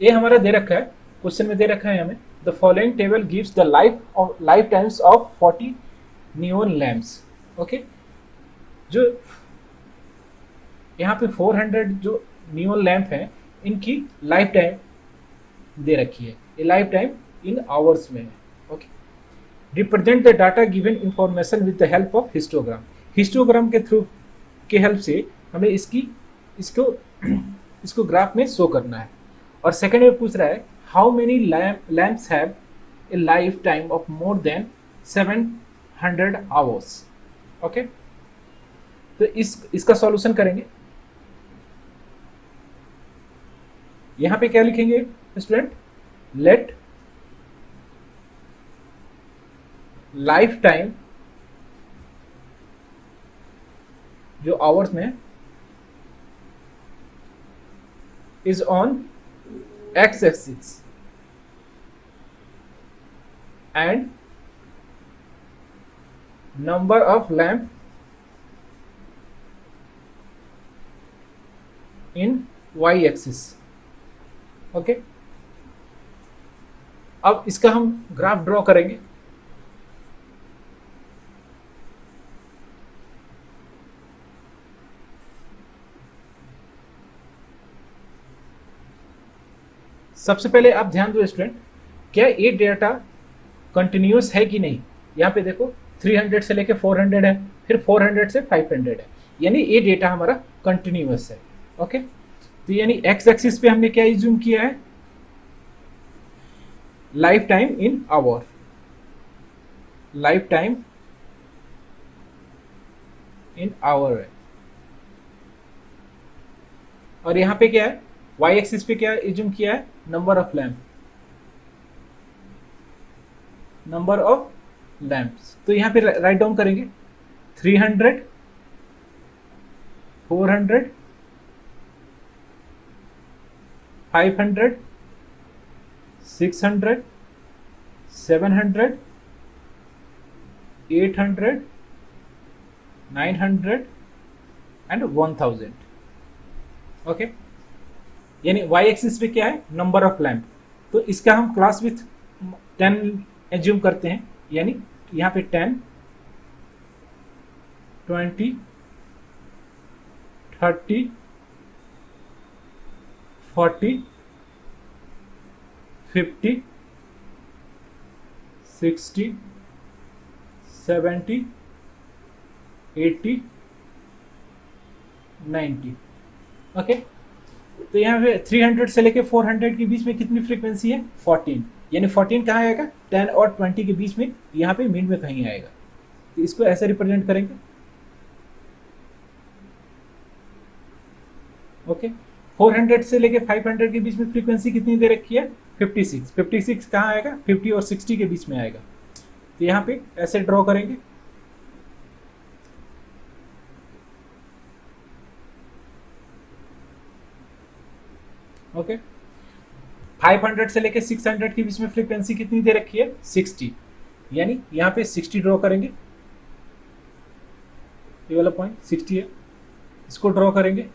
ये हमारा दे रखा है, क्वेश्चन में दे रखा है हमें the following table gives the life times of 40 neon lamps. Okay, जो यहाँ पे 400 जो नियोन लैम्प हैं इनकी लाइफ टाइम दे रखी है, ये लाइफ टाइम इन आवर्स में है। Okay, represent the data given information with the help of histogram. Histogram के थ्रू के हेल्प से हमें इसको ग्राफ में शो करना है। और सेकेंड में पूछ रहा है how many lamps have a life time of more than 700 hours. Okay, तो इसका सॉल्यूशन करेंगे। यहां पे क्या लिखेंगे स्टूडेंट, लेट लाइफ टाइम जो आवर्स में is on x axis and number of lamp in y axis। Okay, अब इसका हम ग्राफ ड्रॉ करेंगे। सबसे पहले आप ध्यान दो स्टूडेंट, क्या ये डेटा कंटिन्यूस है कि नहीं। यहाँ पे देखो 300 से लेके 400 है, फिर 400 से 500 है, यानी ये डेटा हमारा कंटिन्यूस है। ओके, तो यानी एक्स एक्सिस पे हमने क्या इज्यूम किया है, life time in hour, life time in hour है। और यहाँ पे क्या है, वाई एक्सिस पे क्या इज्यूम किया है, number of lamp, number of lamps. तो यहां पे राइट डाउन करेंगे 300, 400, 500, 600, 700, 800, 900 एंड 1000। ओके, यानी वाई एक्सिस पे क्या है, नंबर ऑफ लैम्प। तो इसका हम क्लास विथ 10 एज्यूम करते हैं, यानी यहाँ पे 10, 20, 30, 40, 50, 60, 70, 80, 90। ओके, तो यहाँ पे 300 से लेके 400 के बीच में कितनी फ्रीक्वेंसी है, 14, यानी 14 कहाँ आएगा, 10 और 20 के बीच में, यहाँ पे मिड में कहीं आएगा। तो इसको ऐसे रिप्रेजेंट करेंगे। ओके, 400 से लेके 500 के बीच में फ्रीक्वेंसी कितनी दे रखी है, 56। 56 कहाँ आएगा, 50 और 60 के बीच में आएगा। तो यहाँ पे ऐसे ड्रॉ करेंगे। ओके, 500 से लेके 600 के बीच में फ्रीक्वेंसी कितनी दे रखी है, 60, यानी यहाँ पे 60 ड्रॉ करेंगे। ये वाला पॉइंट 60 है, इसको ड्रॉ करेंगे।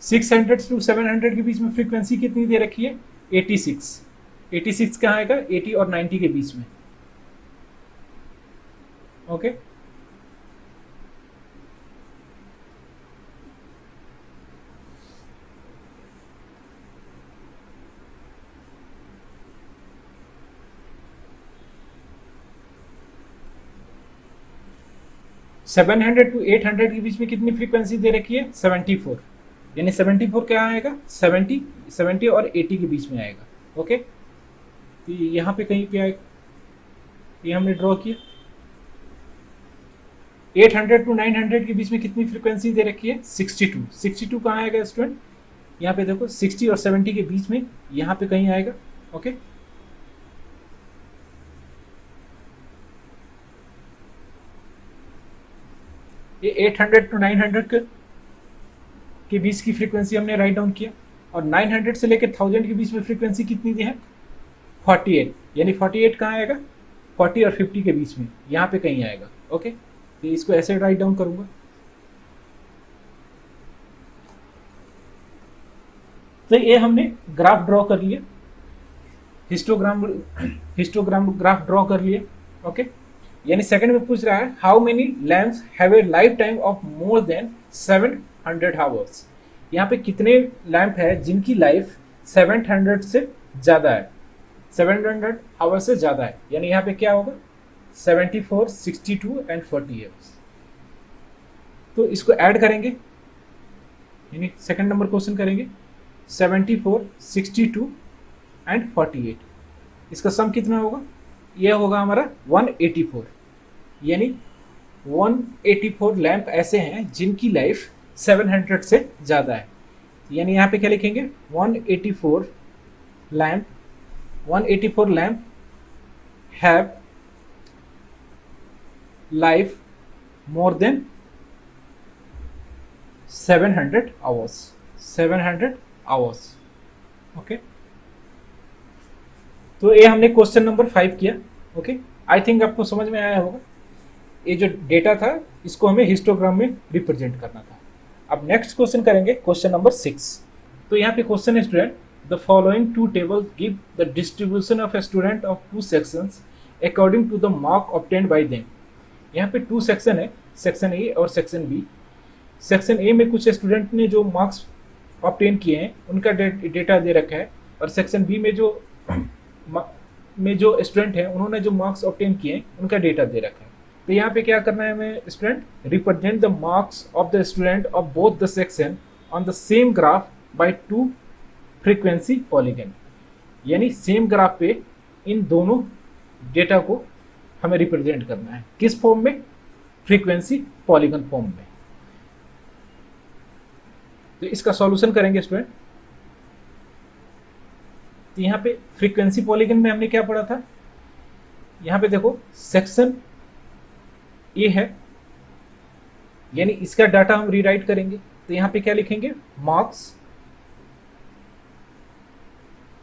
600 टू 700 के बीच में फ्रीक्वेंसी कितनी दे रखी है, 86। 86 कहाँ आएगा, 80 और 90 के बीच में। ओके, 700 टू 800 के बीच में कितनी फ्रीक्वेंसी दे रखी है? 74, यानी 74 क्या आएगा? 70 और 80 के बीच में आएगा। ओके, तो यहाँ पे कहीं पे आएगा, ये हमने ड्रॉ किया। 800 टू 900 के बीच में कितनी फ्रीक्वेंसी दे रखी है? 62 कहाँ आएगा स्टूडेंट? यहाँ पे देखो 60 और 70 के बीच में यहाँ पे कहीं आएगा। ओके, ये 800 टू 900 के बीच की फ्रीक्वेंसी हमने राइट डाउन किया, और 900 से लेकर 1000 के बीच में फ्रीक्वेंसी कितनी दी है? 48, यानी 48 कहाँ आएगा? 40 और 50 के बीच में यहाँ पे कहीं आएगा। ओके, तो इसको ऐसे राइट डाउन करूंगा। तो ये हमने ग्राफ ड्रॉ कर लिया, हिस्टोग्राम ग्राफ ड्रॉ कर लिया। ओके, यानी सेकंड में पूछ रहा है how many lamps have a life time of more than 700 hours. यहाँ पे कितने लैंप है जिनकी लाइफ 700 से ज्यादा है, 700 आवर्स से ज्यादा है, यानी यहाँ पे क्या होगा? 74, 62 एंड 40 आवर्स। तो इसको ऐड करेंगे, यानी सेकंड नंबर क्वेश्चन करेंगे 74, 62 एंड 48। इसका सम कितना होगा? यह होगा हमारा 184, यानी 184 लैंप ऐसे हैं जिनकी लाइफ 700 से ज़्यादा है। यानी यहाँ पे क्या लिखेंगे? 184 lamp have life more than 700 hours. Okay, तो ये हमने क्वेश्चन नंबर 5 किया। ओके, आई थिंक आपको समझ में आया होगा। ये जो डेटा था इसको हमें हिस्टोग्राम में रिप्रेजेंट करना था। अब नेक्स्ट क्वेश्चन करेंगे, क्वेश्चन नंबर 6। तो यहाँ पे क्वेश्चन है student, the following two table give the distribution of a student of two sections according to the mark obtained by them. यहाँ पे 2 सेक्शन है, सेक्शन ए और सेक्शन बी। सेक्शन ए में कुछ स्टूडेंट ने जो मार्क्स ऑब्टेन किए हैं उनका डेटा दे रखा है, और सेक्शन बी में जो स्टूडेंट हैं उन्होंने जो मार्क्स ऑब्टेन किए हैं उनका डेटा दे रखा है। तो यहाँ पे क्या करना है हमें student? Represent the marks of the student of both the section on the same graph by 2 frequency polygon. यानी सेम ग्राफ पे इन दोनों डेटा को हमें रिप्रेजेंट करना है। किस फॉर्म में? फ्रीक्वेंसी पॉलीगन फॉर्म में। तो इसका सॉल्यूशन करेंगे स्टूडेंट। तो यहाँ पे फ्रीक्वेंसी पॉलीगन में हमने क्या पढ़ा था? यहाँ पे देखो सेक्शन ए है, यानी इसका डाटा हम रीराइट करेंगे। तो यहाँ पे क्या लिखेंगे? मार्क्स।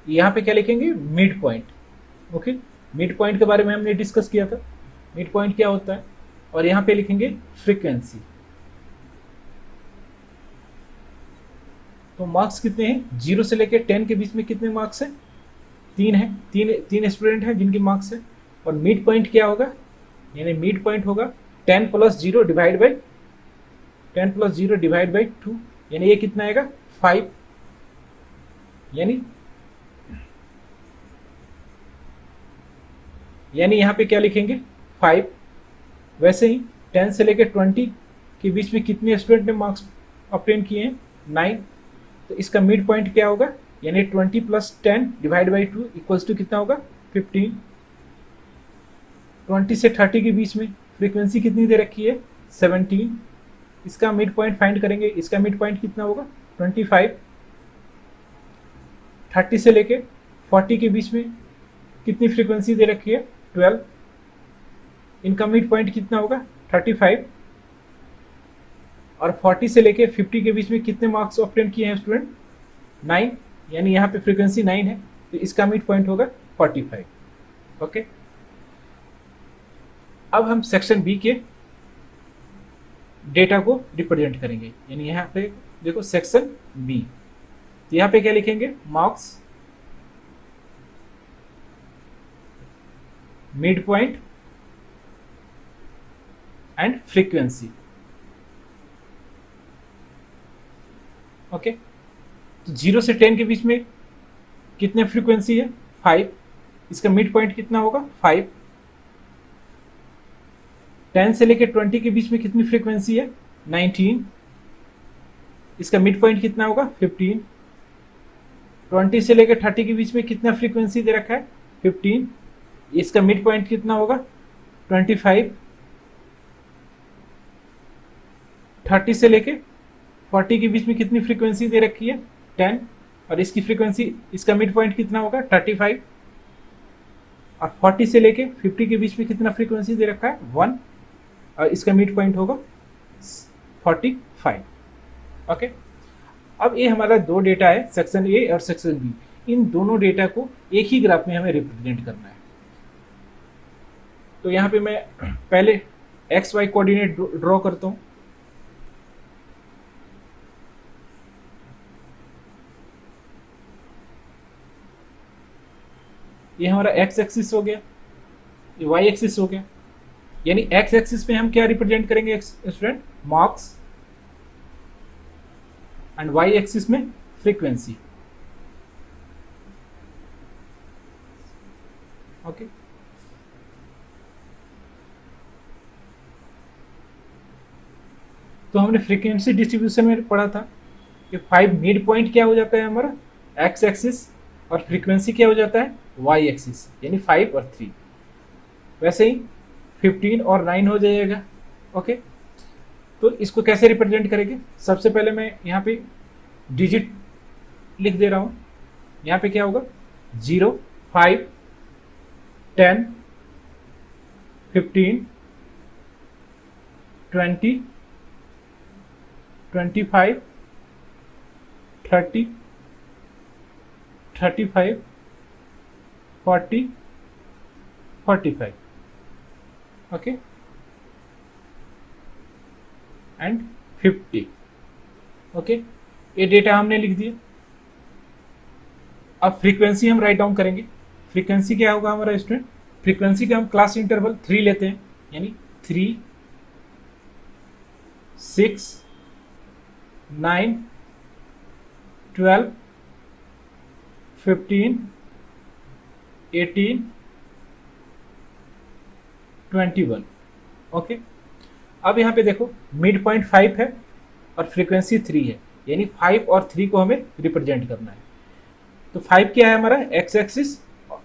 यहाँ पे क्या लिखेंगे? Mid point. Okay, mid point के बारे में हमने डिस्कस किया था, मिड पॉइंट क्या होता है। और यहाँ पे लिखेंगे फ्रीक्वेंसी। तो मार्क्स कितने हैं? 0 से लेकर 10 के बीच में कितने मार्क्स हैं? 3 है, तीन स्टूडेंट हैं जिनकी मार्क्स है। और मिड पॉइंट क्या होगा? यानी मिड पॉइंट होगा 10 + 0 डिवाइड बाई 2, यानी ये कितना आएगा? 5। यानी यहाँ पे क्या लिखेंगे? 5। वैसे ही 10 से लेकर 20 के बीच में कितने स्टूडेंट ने मार्क्स ऑब्टेन किए हैं? 9। तो इसका मिड पॉइंट क्या होगा? यानी 20 + 10 डिवाइड बाई 2 इक्वल्स टू कितना होगा? 15। 20 से 30 के बीच में फ्रीक्वेंसी कितनी दे रखी है? 17। इसका मिड पॉइंट फाइंड करेंगे, इसका मिड पॉइंट कितना होगा? 25। 30 से लेके 40 के बीच में कितनी फ्रीक्वेंसी दे रखी है? 12। इनका मिड पॉइंट कितना होगा? 35। और 40 से लेके 50 के बीच में कितने मार्क्स ऑब्टेन किए हैं स्टूडेंट? 9, यानी यहाँ पे फ्रीक्वेंसी 9 है, तो इसका मिड पॉइंट होगा 45। ओके, अब हम सेक्शन बी के डेटा को रिप्रेजेंट करेंगे। यानी यहाँ पे देखो सेक्शन बी, तो यहाँ पे क्या लिखेंगे? Marks, mid point and frequency. Okay, तो 0 से 10 के बीच में कितने फ्रीक्वेंसी है? 5। इसका मिड पॉइंट कितना होगा? 5। 10 से लेके 20 के बीच में कितनी फ्रीक्वेंसी है? 19। इसका मिड पॉइंट कितना होगा? 15। 20 से लेकर 30 के बीच में कितना फ्रीक्वेंसी दे रखा है? 15। इसका मिड पॉइंट कितना होगा? 25। 30 से लेके 40 के बीच में कितनी फ्रीक्वेंसी दे रखी है? 10। और इसकी फ्रीक्वेंसी, इसका मिड पॉइंट कितना होगा? 35। और 40 से लेके 50 के बीच में कितना फ्रीक्वेंसी दे रखा है? 1। और इसका मिड पॉइंट होगा 45। ओके। अब ये हमारा दो डेटा है, सेक्शन ए और सेक्शन बी। इन दोनों डेटा को एक ही ग्राफ में हमें रिप्रेजेंट करना है। तो यहाँ पे मैं पहले एक्स वाई कोऑर्डिनेट ड्रॉ करता हूँ। ये हमारा एक्स एक्सिस हो गया, ये वाई एक्सिस हो गया। यानी एक्स एक्सिस में हम क्या रिप्रेजेंट करेंगे student? Marks. And Y axis में फ्रीक्वेंसी। ओके। तो हमने फ्रीक्वेंसी डिस्ट्रीब्यूशन में पढ़ा था कि 5 मिड पॉइंट क्या हो जाता है हमारा? X axis. और फ्रीक्वेंसी क्या हो जाता है? वाई एक्सिस, यानी 5 और 3। वैसे ही 15 और 9 हो जाएगा। ओके। तो इसको कैसे रिप्रेजेंट करेंगे? सबसे पहले मैं यहाँ पे डिजिट लिख दे रहा हूँ। यहाँ पे क्या होगा? 0, 5, 10, 15, 20, 25, 30, 35, 40, 45। ओके। एंड 50। ओके। ये डेटा हमने लिख दिया। अब फ्रीक्वेंसी हम राइट डाउन करेंगे। फ्रीक्वेंसी क्या होगा हमारा स्टूडेंट? फ्रीक्वेंसी का हम क्लास इंटरवल 3 लेते हैं, यानी 3, 6, 9, 12, 15, 18, 21। ओके। अब यहाँ पे देखो मिड पॉइंट 5 है और फ्रीक्वेंसी 3 है, यानी 5 और 3 को हमें रिप्रेजेंट करना है। तो 5 क्या है हमारा? X axis.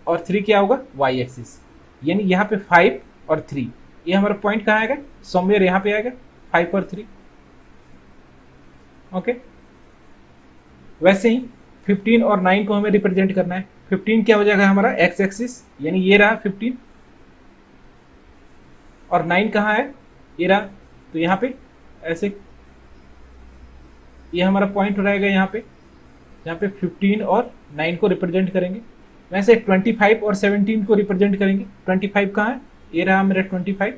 और 3 क्या होगा? Y axis. यानी यहाँ पे 5 और 3, ये हमारा पॉइंट कहाँ आएगा? समवेयर यहाँ पे आएगा, 5 और 3। ओके। वैसे ही 15 और 9 को हमें रिप्रेजेंट करना है। 15 क्या हो जाएगा हमारा? एक्स एक्सिस, यानी ये रहा 15। और 9 कहाँ है? ये रहा। तो यहाँ पे ऐसे ये हमारा पॉइंट रहेगा यहाँ पे, जहाँ पे 15 और 9 को रिप्रेजेंट करेंगे। वैसे 25 और 17 को रिप्रेजेंट करेंगे। 25 कहाँ है? ये रहा मेरा 25।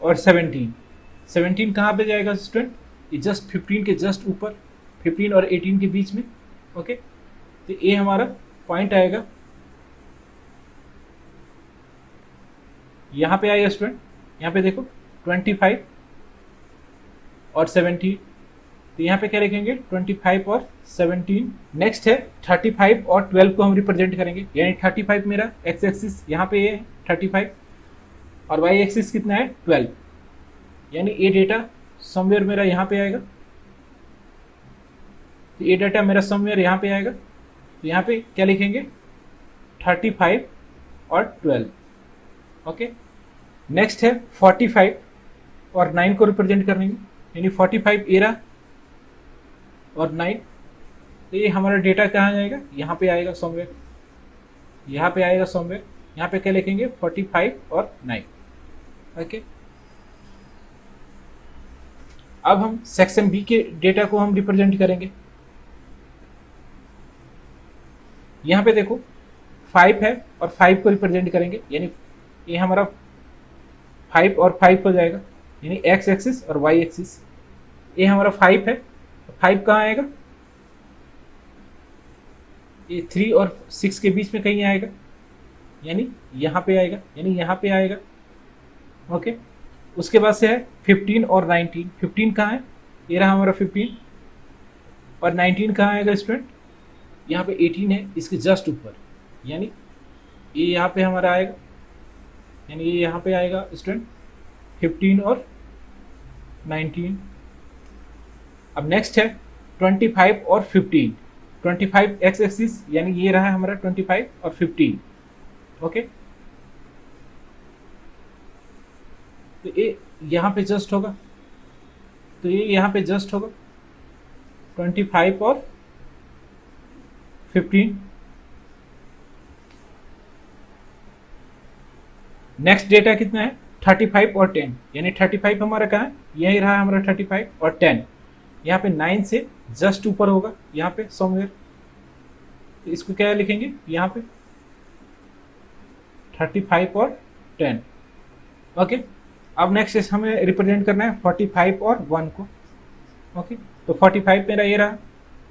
और 17 कहाँ पे जाएगा स्टूडेंट? ये जस्ट 15 के जस्ट ऊपर, 15 और 18 के बीच में। ओके। तो ये हमारा पॉइंट आएगा, यहाँ पे आएगा स्टूडेंट। यहाँ पे देखो 25 और 17। तो यहाँ पे क्या लिखेंगे? 25 और 17। नेक्स्ट है 35 और 12 को हम रिप्रेजेंट करेंगे, यानी 35 मेरा एक्स एक्सिस यहाँ पे ये 35 और वाई एक्सिस कितना है? 12। यानी ये डेटा समवेयर मेरा यहाँ पे आएगा। तो ये डाटा मेरा समवेयर यहाँ पे आएगा। तो यहाँ पे क्या लिखेंगे? 35 और 12। ओके। नेक्स्ट है 45 और 9 को रिप्रेजेंट करेंगे, यानी 45 एरा और 9। तो ये हमारा डेटा कहाँ जाएगा? यहाँ पे आएगा समवेयर, यहाँ पे आएगा समवेयर। यहाँ पे क्या लिखेंगे? 45 और 9। ओके। अब हम सेक्शन बी के डेटा को हम रिप्रेजेंट करेंगे। यहाँ पे देखो 5 है और 5 को रिप्रेजेंट करेंगे, यानी ये हमारा 5 और 5 हो जाएगा, यानी एक्स एक्सिस और वाई एक्सिस। ये हमारा 5 है, 5 कहाँ आएगा? ये 3 और 6 के बीच में कहीं आएगा, यानी यहाँ पे आएगा, यानी यहाँ पे आएगा। ओके। उसके बाद से है 15 और 19। 15 कहाँ है? ये रहा हमारा 15। और 19 कहाँ आएगा स्टूडेंट? यहाँ पे 18 है, इसके जस्ट ऊपर, यानी ये यहाँ पे हमारा आएगा, यानी ये यहाँ पे आएगा स्टूडेंट। 15 और 19। अब नेक्स्ट है 25 और 15। 25 एक्स एक्सिस यानी ये रहा हमारा 25 और 15। ओके, तो ये यहाँ पे जस्ट होगा, तो ये यहाँ पे जस्ट होगा 25 और 15। नेक्स्ट डेटा कितना है 35 और 10, यानी 35 हमारा कहाँ है, यही रहा हमारा 35 और 10। यहाँ पे 9 से जस्ट ऊपर होगा यहाँ पे समवेयर, तो इसको क्या लिखेंगे यहाँ पे 35 और 10। ओके, अब नेक्स्ट हमें रिप्रेजेंट करना है 45 और 1 को। ओके, तो 45 मेरा ये रहा,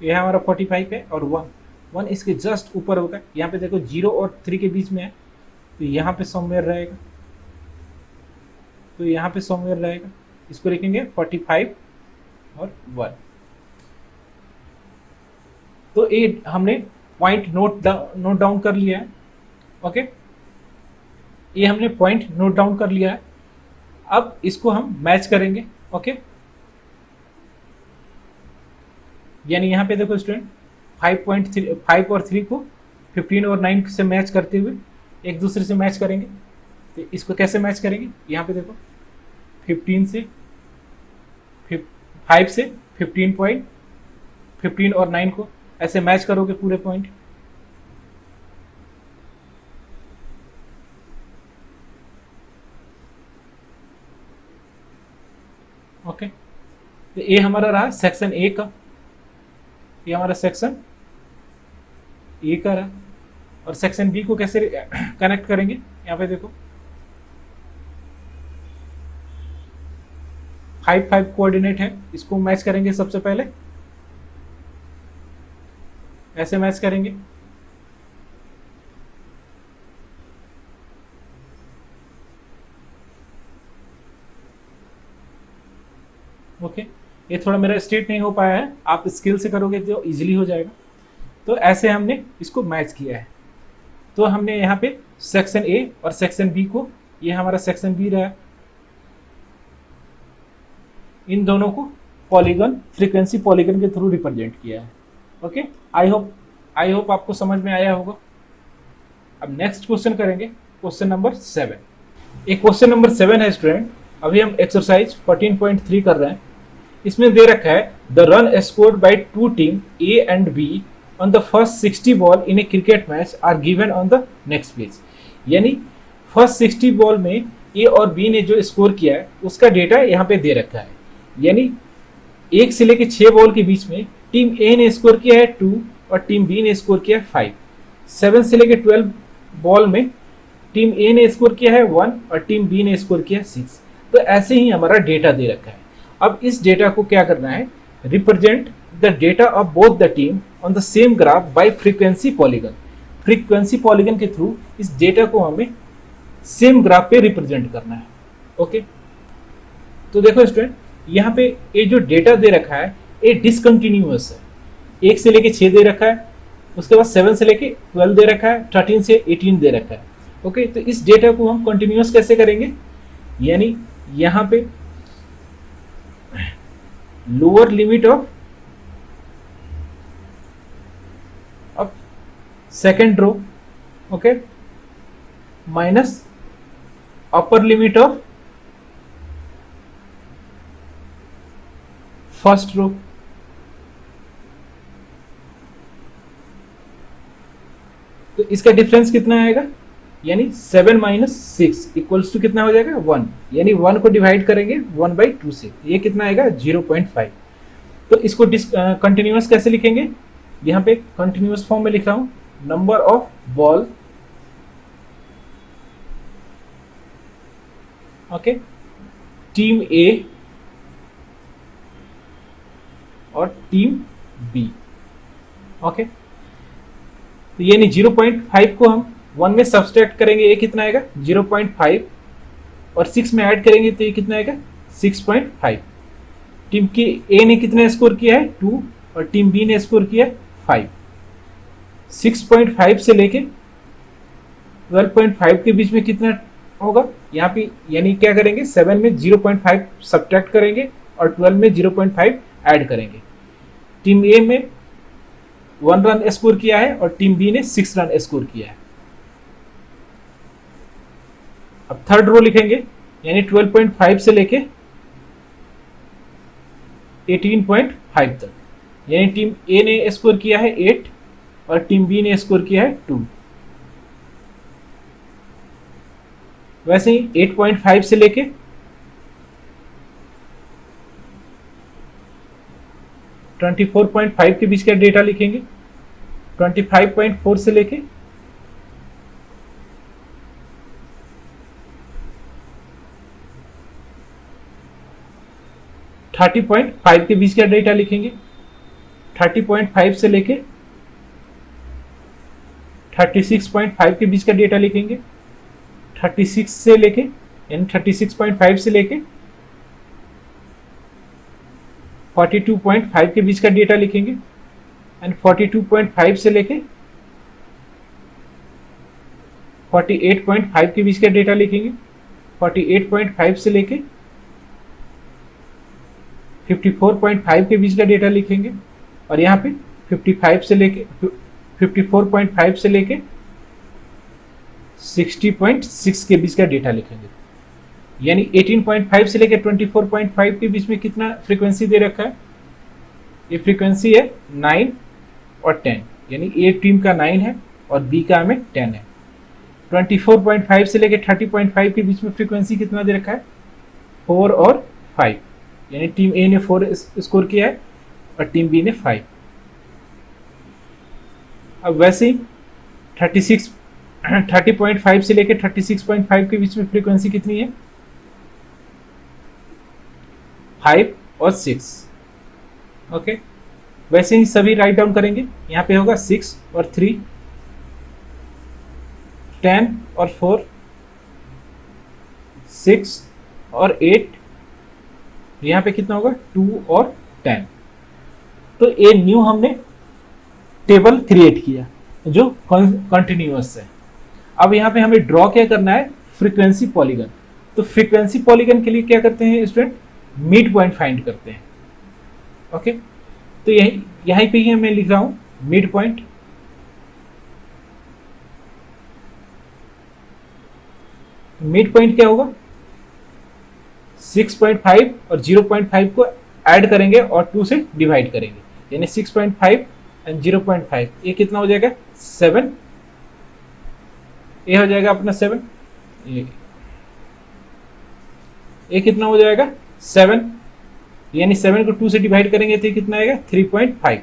ये हमारा 45 है और 1 इसके जस्ट ऊपर होगा। यहाँ पे देखो 0 और 3 के बीच में है, तो यहाँ पे समवेयर रहेगा, तो यहाँ पे समवेयर रहेगा, इसको लिखेंगे 45 और 1। तो ये हमने पॉइंट नोट डाउन कर लिया है। ओके, ये हमने पॉइंट नोट डाउन कर लिया है। अब इसको हम मैच करेंगे। ओके, यानी यहाँ पे देखो स्टूडेंट 5 और 3 को 15 और 9 से मैच करते हुए एक दूसरे से मैच करेंगे। तो इसको कैसे मैच करेंगे, यहाँ पे देखो 5 से 15 और 9 को ऐसे मैच करोगे पूरे पॉइंट। ओके, तो ये हमारा रहा सेक्शन ए का, ये हमारा सेक्शन ए का रहा। और सेक्शन बी को कैसे कनेक्ट करेंगे, यहाँ पे देखो 5 कोऑर्डिनेट है, इसको मैच करेंगे। सबसे पहले ऐसे मैच करेंगे। ओके, ये थोड़ा मेरा स्ट्रेट नहीं हो पाया है, आप स्किल से करोगे तो इजीली हो जाएगा। तो ऐसे हमने इसको मैच किया है। तो हमने यहाँ पे सेक्शन ए और सेक्शन बी को, ये हमारा सेक्शन बी रहा, इन दोनों को पॉलीगन, फ्रीक्वेंसी पॉलीगन के थ्रू रिप्रेजेंट किया है। ओके, आई होप आपको समझ में आया होगा। अब नेक्स्ट क्वेश्चन करेंगे, क्वेश्चन नंबर 7। एक क्वेश्चन नंबर 7 है स्टूडेंट, अभी हम एक्सरसाइज 14.3 कर रहे हैं। इसमें दे रखा है the run scored by 2 team A and B on the first 60 ball in a cricket match are given on the next page. यानी फर्स्ट 60 बॉल में ए और बी ने जो स्कोर किया है उसका डेटा यहाँ पे दे रखा है। यानी 1 से लेकर 6 बॉल के बीच में टीम ए ने स्कोर किया है 2 और टीम बी ने स्कोर किया है 5। 7 से लेकर 12 बॉल में टीम ए ने स्कोर किया है 1 और टीम बी ने स्कोर किया है 6। तो ऐसे ही हमारा डेटा दे रखा है। अब इस डेटा को क्या करना है, represent the data of both the team on the same graph bye frequency polygon. Frequency polygon के थ्रू इस डेटा को हमें सेम ग्राफ पे रिप्रेजेंट करना है। ओके, तो देखो स्टूडेंट, यहाँ पे ये जो डेटा दे रखा है ये डिसकंटिन्यूअस है। 1 से लेके 6 दे रखा है, उसके बाद 7 से लेके 12 दे रखा है, 13 से 18 दे रखा है। ओके, तो इस डेटा को हम कंटिन्यूअस कैसे करेंगे, यानी यहाँ पे lower limit of second row, okay, minus upper limit of first row. तो इसका डिफरेंस कितना आएगा, यानी 7 - 6 इक्वल्स टू कितना हो जाएगा 1। यानी 1 को डिवाइड करेंगे 1/2 से, ये कितना आएगा 0.5। तो इसको कंटिन्यूअस कैसे लिखेंगे, यहाँ पे कंटिन्यूअस फॉर्म में लिख रहा हूं, number of ball, okay, team A और टीम बी। ओके, तो यानी 0.5 को हम 1 में सब्सट्रैक्ट करेंगे, ये कितना आएगा 0.5, और 6 में ऐड करेंगे तो ये कितना आएगा 6.5। टीम की ए ने कितना स्कोर किया है 2 और टीम बी ने स्कोर किया है 5। 6.5 से लेके 12.5 के बीच में कितना होगा यहाँ पे, यानी क्या करेंगे 7 में 0.5 सब्ट्रैक्ट करेंगे और 12 में 0.5 ऐड करेंगे। टीम ए में 1 रन स्कोर किया है और टीम बी ने 6 रन स्कोर किया है। अब थर्ड रो लिखेंगे, यानी 12.5 से लेके 18.5 तक, यानी टीम ए ने स्कोर किया है 8 और टीम बी ने स्कोर किया है 2। वैसे ही 8.5 से लेके 24.5 के बीच का डेटा लिखेंगे। 25.4 से लेके 30.5 के बीच का डेटा लिखेंगे। 30.5 से लेके 36.5 के बीच का डेटा लिखेंगे। 36 से लेके, यानी 36.5 से लेके 42.5 के बीच का डेटा लिखेंगे। एंड 42.5 से लेके 48.5 के बीच का डेटा लिखेंगे। 48.5 से लेके 54.5 के बीच का डेटा लिखेंगे। और यहाँ पे 55 से लेके 54.5 से लेके 60.6 के बीच का डेटा लिखेंगे। यानी 18.5 से लेकर 24.5 के बीच में कितना फ्रीक्वेंसी दे रखा है? ये फ्रीक्वेंसी है 9 और 10, यानी ए टीम का 9 है और बी का में 10 है। 24.5 से लेकर 30.5 के बीच में फ्रीक्वेंसी कितना दे रखा है? 4 और 5, यानी टीम ए ने 4 स्कोर किया है और टीम बी ने 5। अब वैसे ही 30.5 से लेकर 36.5 के बीच में फ्रीक्वेंसी कितनी है? 5 और 6। ओके, वैसे ही सभी राइट डाउन करेंगे। यहाँ पे होगा 6 और 3, 10 और 4, 6 और 8, यहाँ पे कितना होगा? 2 और 10। तो ये न्यू हमने टेबल क्रिएट किया जो कंटिन्यूअस है। अब यहाँ पे हमें ड्रॉ क्या करना है? Frequency polygon. तो फ्रीक्वेंसी पॉलीगन के लिए क्या करते हैं स्टूडेंट? मिड पॉइंट फाइंड करते हैं। ओके, तो यहीं पे ही मैं लिख रहा हूं मिड पॉइंट। मिड पॉइंट क्या होगा? 6.5 और 0.5 को ऐड करेंगे और 2 से डिवाइड करेंगे, यानी 6.5 एंड 0.5, ये कितना हो जाएगा? 7। ये हो जाएगा अपना 7। ये कितना हो जाएगा? 7, यानी 7 को 2 से डिवाइड करेंगे तो कितना आएगा? 3.5।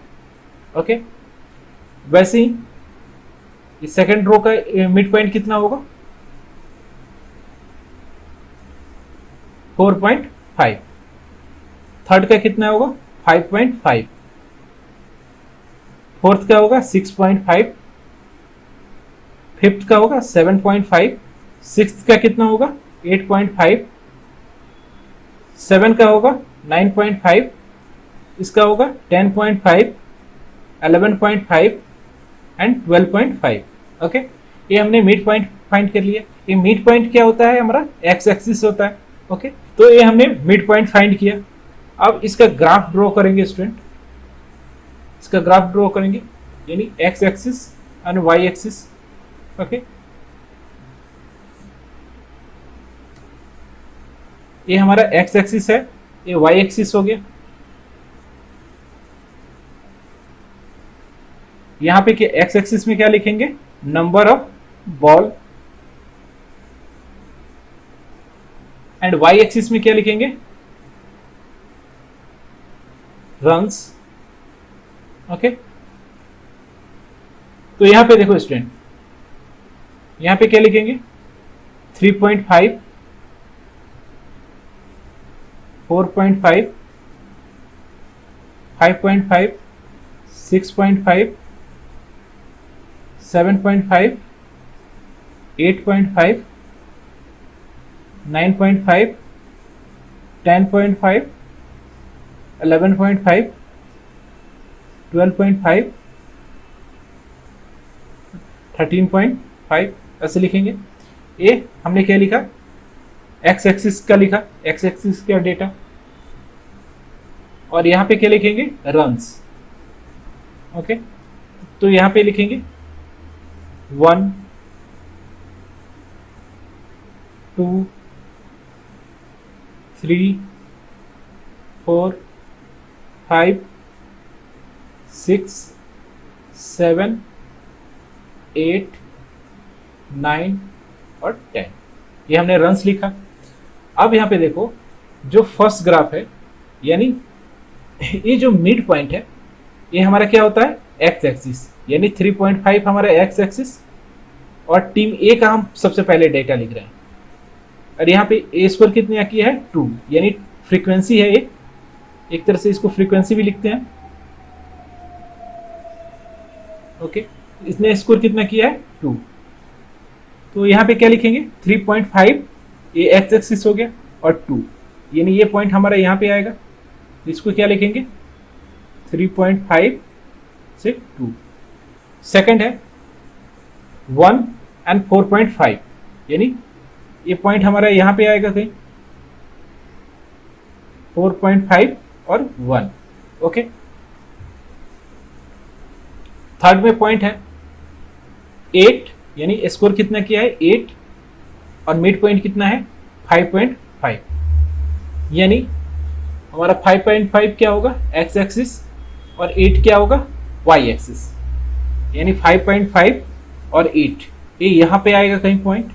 ओके, वैसे ही सेकंड रो का मिड पॉइंट कितना होगा? 4.5। थर्ड का कितना होगा? 5.5। फोर्थ का होगा 6.5। फिफ्थ का होगा 7.5। सिक्स्थ का कितना होगा? 8.5। 7 का होगा 9.5। इसका होगा 10.5, 11.5 एंड 12.5। ओके, ये हमने मिड पॉइंट फाइंड कर लिया। ये मिड पॉइंट क्या होता है? हमारा एक्स एक्सिस होता है। ओके, तो ये हमने मिड पॉइंट फाइंड किया। अब इसका ग्राफ ड्रॉ करेंगे स्टूडेंट। इसका ग्राफ ड्रॉ करेंगे, यानी x axis and Y axis. Okay, ये हमारा एक्स एक्सिस है, ये वाई एक्सिस हो गया। यहां पे क्या एक्स एक्सिस में क्या लिखेंगे? Number of ball. And Y axis में क्या लिखेंगे? रन्स। ओके, तो यहां पे देखो स्टूडेंट, यहां पे क्या लिखेंगे? 3.5, 4.5, 5.5, 6.5, 7.5, 8.5, 9.5, 10.5, 11.5, 12.5, 13.5 ऐसे लिखेंगे। ए हमने क्या लिखा, एक्स एक्सिस का लिखा, एक्स एक्सिस का डेटा, और यहाँ पे क्या लिखेंगे, रन्स। ओके, तो यहाँ पे लिखेंगे 1 2 3 4 5 6 7 8 9 और 10, ये हमने रन्स लिखा। अब यहाँ पे देखो जो फर्स्ट ग्राफ है, यानी ये जो मिड पॉइंट है, ये हमारा क्या होता है, एक्स एक्सिस, यानी 3.5 हमारा एक्स एक्सिस, और टीम ए का हम सबसे पहले डेटा लिख रहे हैं। और यहाँ पे ए स्क्वायर कितने की है, 2, यानी फ्रीक्वेंसी है एक तरह से इसको फ्रीक्वेंसी भी लिखते हैं। ओके, इसने स्क्वायर कितना किया है, 2, तो यहाँ पे क्या लिखेंगे, 3.5, ये एक्स एक्सिस हो गया, और 2, यानी ये पॉइंट हमारा यहाँ पे आएगा, इसको क्या लिखेंगे, 3.5 से 2। सेकंड है 1 एंड 4.5, यानी ये पॉइंट हमारा यहाँ पे आएगा कहीं, 4.5 और 1। ओके, थर्ड में पॉइंट है 8, यानी स्कोर कितना किया है, 8, और मिड पॉइंट कितना है, 5.5, यानी हमारा 5.5 क्या होगा, एक्स एक्सिस, और 8 क्या होगा, वाई एक्सिस, यानी 5.5 और 8, ये यहाँ पे आएगा कहीं पॉइंट,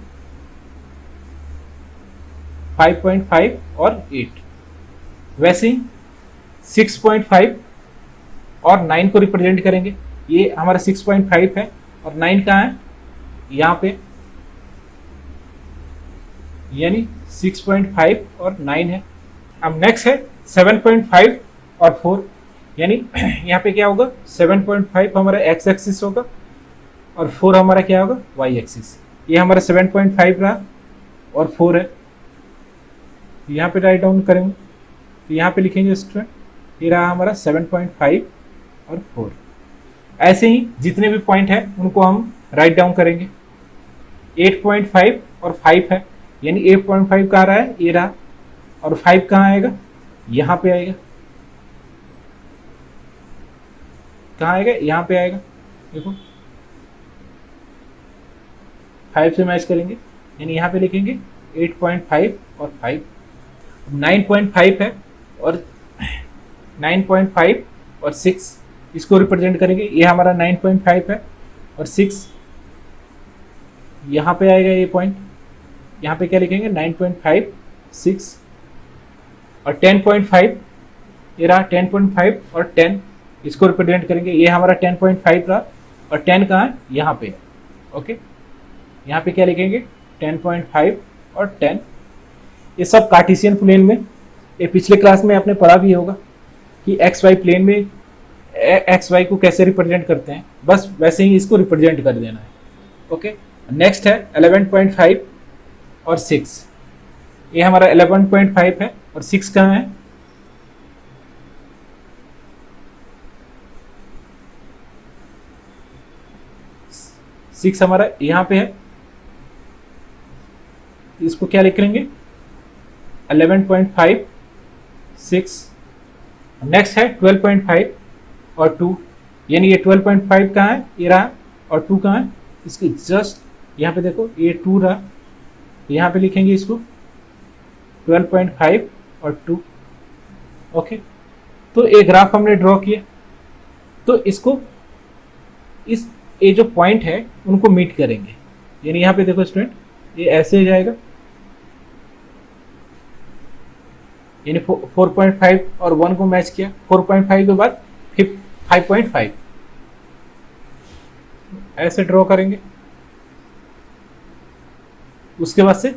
5.5 और 8। वैसे ही 6.5 और 9 को रिप्रेजेंट करेंगे, ये हमारा 6.5 है, और 9 कहाँ है, यहाँ पे, यानी 6.5 और 9 है। अब नेक्स्ट है 7.5 और 4, यानी यहाँ पे क्या होगा, 7.5 हमारा एक्स एक्सिस होगा, और 4 हमारा क्या होगा, वाई एक्सिस। ये हमारा 7.5 रहा और 4 है, यहाँ पे राइट डाउन करेंगे, तो यहाँ पे लिखेंगे स्टूडेंट, ये रहा हमारा 7.5 और 4। ऐसे ही जितने भी पॉइंट है उनको हम राइट डाउन करेंगे। 8.5 और 5 है, यानी 8.5 कहाँ रहा है, ये रहा, और 5 कहाँ आएगा, यहाँ पे आएगा, कहाँ आएगा, यहाँ पे आएगा, देखो 5 से मैच करेंगे, यानी यहाँ पे लिखेंगे 8.5 और 5। 9.5 है, और 9.5 और 6, इसको रिप्रेजेंट करेंगे, ये हमारा 9.5 है, और 6 यहाँ पे आएगा, ये पॉइंट, यहाँ पे क्या लिखेंगे, 9.5 6, और 10.5, ये रहा 10.5 और 10, इसको रिप्रेजेंट करेंगे, ये हमारा 10.5 रहा, और 10 कहाँ है, यहाँ पे है। ओके, यहाँ पे क्या लिखेंगे, 10.5 और 10। ये सब कार्टेशियन प्लेन में, ये पिछले क्लास में आपने पढ़ा भी होगा कि एक्स वाई प्लेन में एक्स वाई को कैसे रिप्रेजेंट करते हैं, बस वैसे ही इसको रिप्रेजेंट कर देना है। ओके, नेक्स्ट है 11.5 और 6, ये हमारा 11.5 है, और 6 कहाँ है, सिक्स हमारा यहाँ पे है, इसको क्या लिख लेंगे, 11.5 6। नेक्स्ट है 12.5 और 2, यानी ये 12.5 कहाँ है, ये रहा, और 2 कहाँ है, इसके जस्ट यहाँ पे देखो, ये 2 रहा, यहाँ पे लिखेंगे इसको 12.5 और 2। ओके, तो एक ग्राफ हमने ड्रॉ किया, तो इसको इस ये जो पॉइंट है उनको मीट करेंगे, यानी यहाँ पे देखो स्टूडेंट, ये ऐसे जाएगा, यानी 4.5 और 1 को मैच किया, 4.5 के बाद फिर 5.5 ऐसे ड्रॉ करेंगे, उसके बाद से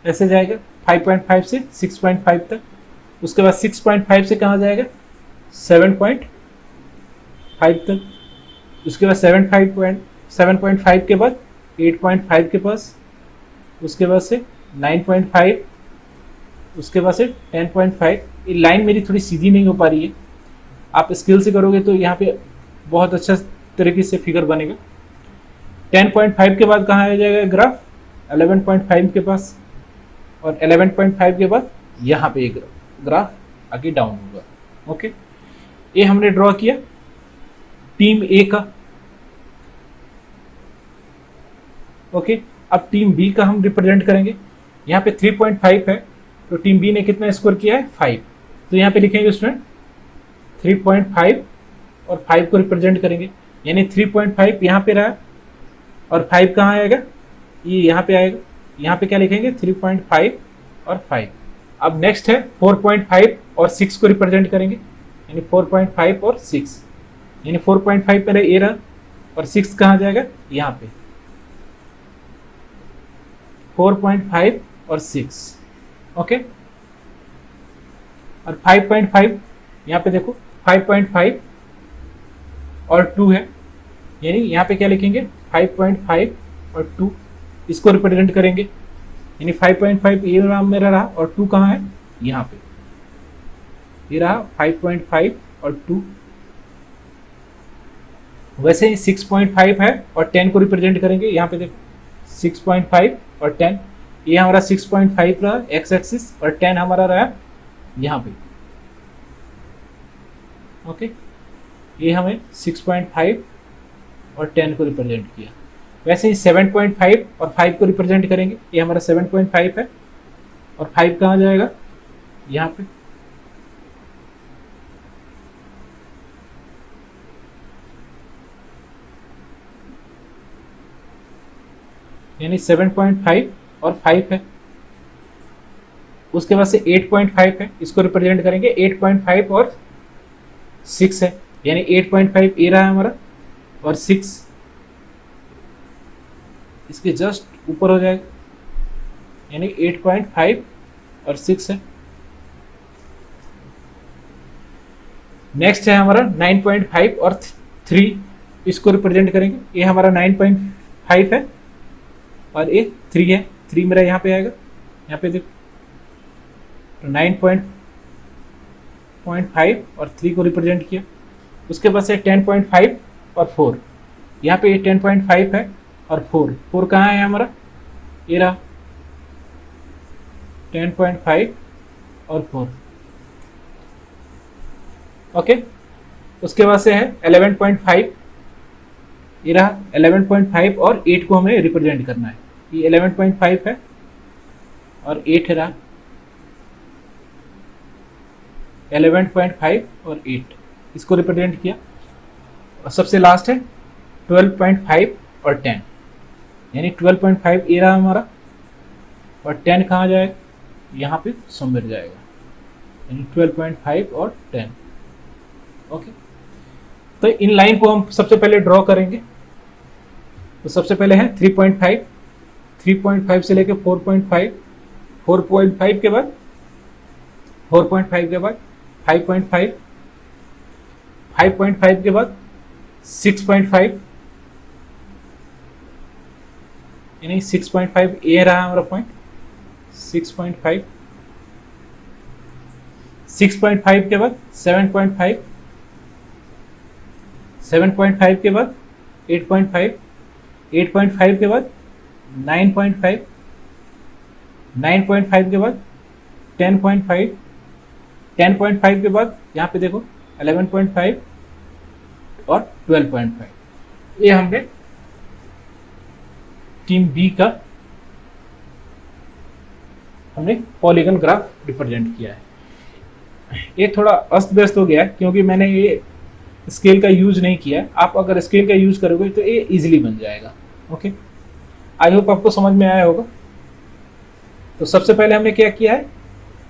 ऐसे जाएगा 5.5 से 6.5 तक, उसके बाद 6.5 से कहाँ जाएगा, 7.5 तक, उसके बाद 7.5 के बाद 8.5 के पास, उसके बाद से 9.5, उसके बाद से 10.5। ये लाइन मेरी थोड़ी सीधी नहीं हो पा रही है, आप स्किल से करोगे तो यहाँ पे बहुत अच्छा तरीके से फिगर बनेगा। 10.5 के बाद कहाँ आ जाएगा ग्राफ, 11.5 के पास, और 11.5 के बाद यहाँ पे एक ग्राफ आगे डाउन होगा। ओके, ये हमने ड्रॉ किया टीम ए का। ओके, अब टीम बी का हम रिप्रेजेंट करेंगे। यहाँ पे 3.5 है, तो टीम बी ने कितना स्कोर किया है, 5। तो यहाँ पे लिखेंगे स्टूडेंट 3.5 और 5 को रिप्रेजेंट करेंगे, यानी 3.5 यहाँ पे रहा और 5 कहाँ आएगा, ये यहाँ पे आएगा। यहाँ पे क्या लिखेंगे, 3.5 और 5। अब नेक्स्ट है 4.5 और 6 को रिप्रेजेंट करेंगे, यानी 4.5 और 6, यानी 4.5 पहले ए रहा और 6 कहाँ जाएगा, यहाँ पे 4.5 और 6। ओके, और 5.5 यहाँ पे देखो 5.5 और 2 है, यानी यहाँ पे क्या लिखेंगे 5.5 और 2, इसको रिप्रेजेंट करेंगे, यानी 5.5 ये नाम मेरा रहा और 2 कहाँ है, यहाँ पे ये रहा 5.5 और 2। वैसे ही 6.5 है और 10 को रिप्रेजेंट करेंगे, यहाँ पे देखो 6.5 और 10, ये हमारा 6.5 रहा एक्स एक्सिस और 10 हमारा रहा यहाँ पे। ओके, ये हमें 6.5 और 10 को रिप्रेजेंट किया। वैसे ही 7.5 और 5 को रिप्रेजेंट करेंगे, ये हमारा 7.5 है और 5 कहाँ जाएगा, यहाँ पे। यानी 7.5 और 5 है। उसके बाद से 8.5 है, इसको रिप्रेजेंट करेंगे, 8.5 और 6 है, यानी 8.5 ए रहा है हमारा और 6 इसके जस्ट ऊपर हो जाएगा, यानी 8.5 और 6 है। नेक्स्ट है हमारा 9.5 और 3, इसको रिप्रेजेंट करेंगे, ये हमारा 9.5 है और ये 3 है, 3 मेरा यहाँ पे आएगा, यहाँ पे देखो तो 9.5 और 3 को रिप्रेजेंट किया। उसके बाद से 10.5 और 4, यहाँ पे ये 10.5 है और 4 कहाँ है हमारा, ये रहा 10.5 और 4। ओके, उसके बाद से है 11.5, ये रहा 11.5 और 8 को हमें रिप्रेजेंट करना है, ये 11.5 है और 8 रहा 11.5 और 8, इसको रिप्रेजेंट किया। और सबसे लास्ट है 12.5 और 10, यानी 12.5 ए रहा हमारा और 10 कहाँ जाएगा, यहाँ पे समवेयर जाएगा, यानी 12.5 और 10। ओके, तो इन लाइन को हम सबसे पहले ड्रॉ करेंगे। तो सबसे पहले है 3.5 से लेके 4.5, 4.5 के बाद 4.5 के बाद 5.5, 5.5 के बाद 6.5, यानी 6.5 ए रहा हमारा पॉइंट, 6.5, 6.5 के बाद 7.5, 7.5 के बाद 8.5, 8.5 के बाद 9.5, 9.5 के बाद 10.5, 10.5 के बाद यहाँ पे देखो 11.5 और 12.5। ये हमने टीम बी का हमने पॉलीगन ग्राफ रिप्रेजेंट किया है। ये थोड़ा अस्त व्यस्त हो गया है क्योंकि मैंने ये स्केल का यूज नहीं किया है। आप अगर स्केल का यूज करोगे तो ये इजीली बन जाएगा। ओके, आई होप आपको समझ में आया होगा। तो सबसे पहले हमने क्या किया है,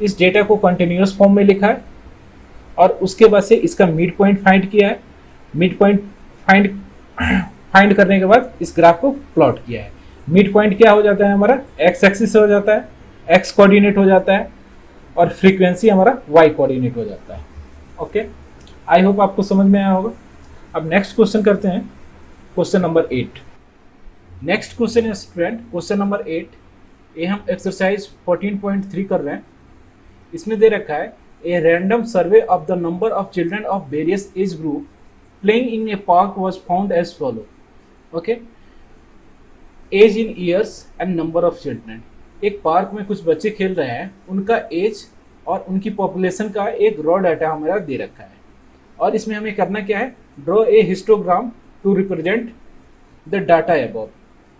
इस डेटा को कंटिन्यूअस फॉर्म में लिखा है और उसके बाद से इसका मिड पॉइंट फाइंड किया है। मिड पॉइंट फाइंड करने के बाद इस ग्राफ को प्लॉट किया है। मिड पॉइंट क्या हो जाता है हमारा, एक्स एक्सिस हो जाता है, एक्स कोऑर्डिनेट हो जाता है और फ्रीक्वेंसी हमारा वाई कोऑर्डिनेट हो जाता है। ओके, आई होप आपको समझ में आया होगा। अब नेक्स्ट क्वेश्चन करते हैं, क्वेश्चन नंबर 8। नेक्स्ट क्वेश्चन है स्टूडेंट क्वेश्चन नंबर 8। ये हम एक्सरसाइज 14.3 कर रहे हैं। इसमें दे रखा है a random survey of the number of children of various age group playing in a park was found as follow. Okay, age in years and number of children. एक पार्क में कुछ बच्चे खेल रहे हैं, उनका एज और उनकी पॉपुलेशन का एक रॉ डाटा हमारा दे रखा है, और इसमें हमें करना क्या है, draw a histogram to represent the data above.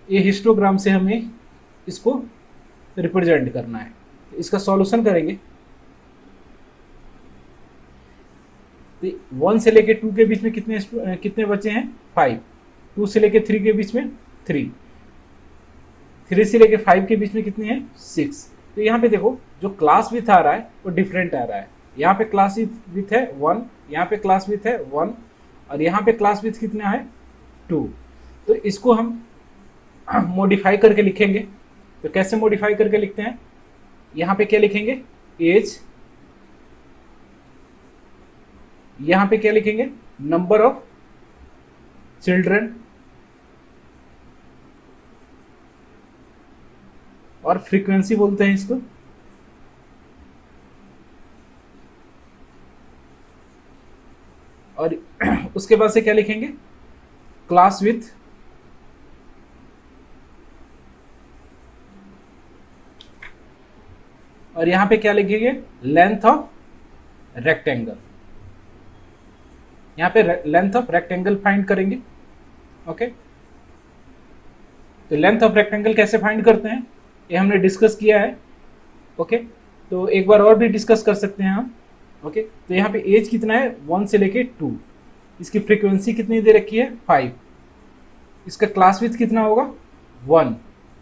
ये हिस्टोग्राम से हमें इसको रिप्रेजेंट करना है। इसका सॉल्यूशन करेंगे। 1 से लेके 2 के बीच में कितने बच्चे हैं, 5। 2 से लेके 3 के बीच में 3। 3 से लेके 5 के बीच में कितने हैं, 6। तो यहाँ पे देखो जो क्लास विथ आ रहा है वो डिफरेंट आ रहा है। यहाँ पे क्लास विथ है 1, यहाँ पे क्लास विथ है 1, और यहाँ पे क्लास विथ कितना है, 2। तो इसको हम मॉडिफाई करके लिखेंगे। तो कैसे मॉडिफाई करके लिखते हैं, यहाँ पे क्या लिखेंगे, एज, यहाँ पे क्या लिखेंगे, नंबर ऑफ चिल्ड्रन, और फ्रीक्वेंसी बोलते हैं इसको। और उसके बाद से क्या लिखेंगे, क्लास विथ, और यहां पे क्या लिखेंगे, लेंथ ऑफ रेक्टेंगल। यहां पे लेंथ ऑफ रेक्टेंगल फाइंड करेंगे। ओके, तो लेंथ ऑफ रेक्टेंगल कैसे फाइंड करते हैं ये हमने डिस्कस किया है। ओके, तो एक बार और भी डिस्कस कर सकते हैं हम। ओके, तो यहाँ पे एज कितना है, 1 से लेके 2। इसकी फ्रीक्वेंसी कितनी दे रखी है, 5। इसका क्लास विथ कितना होगा, 1,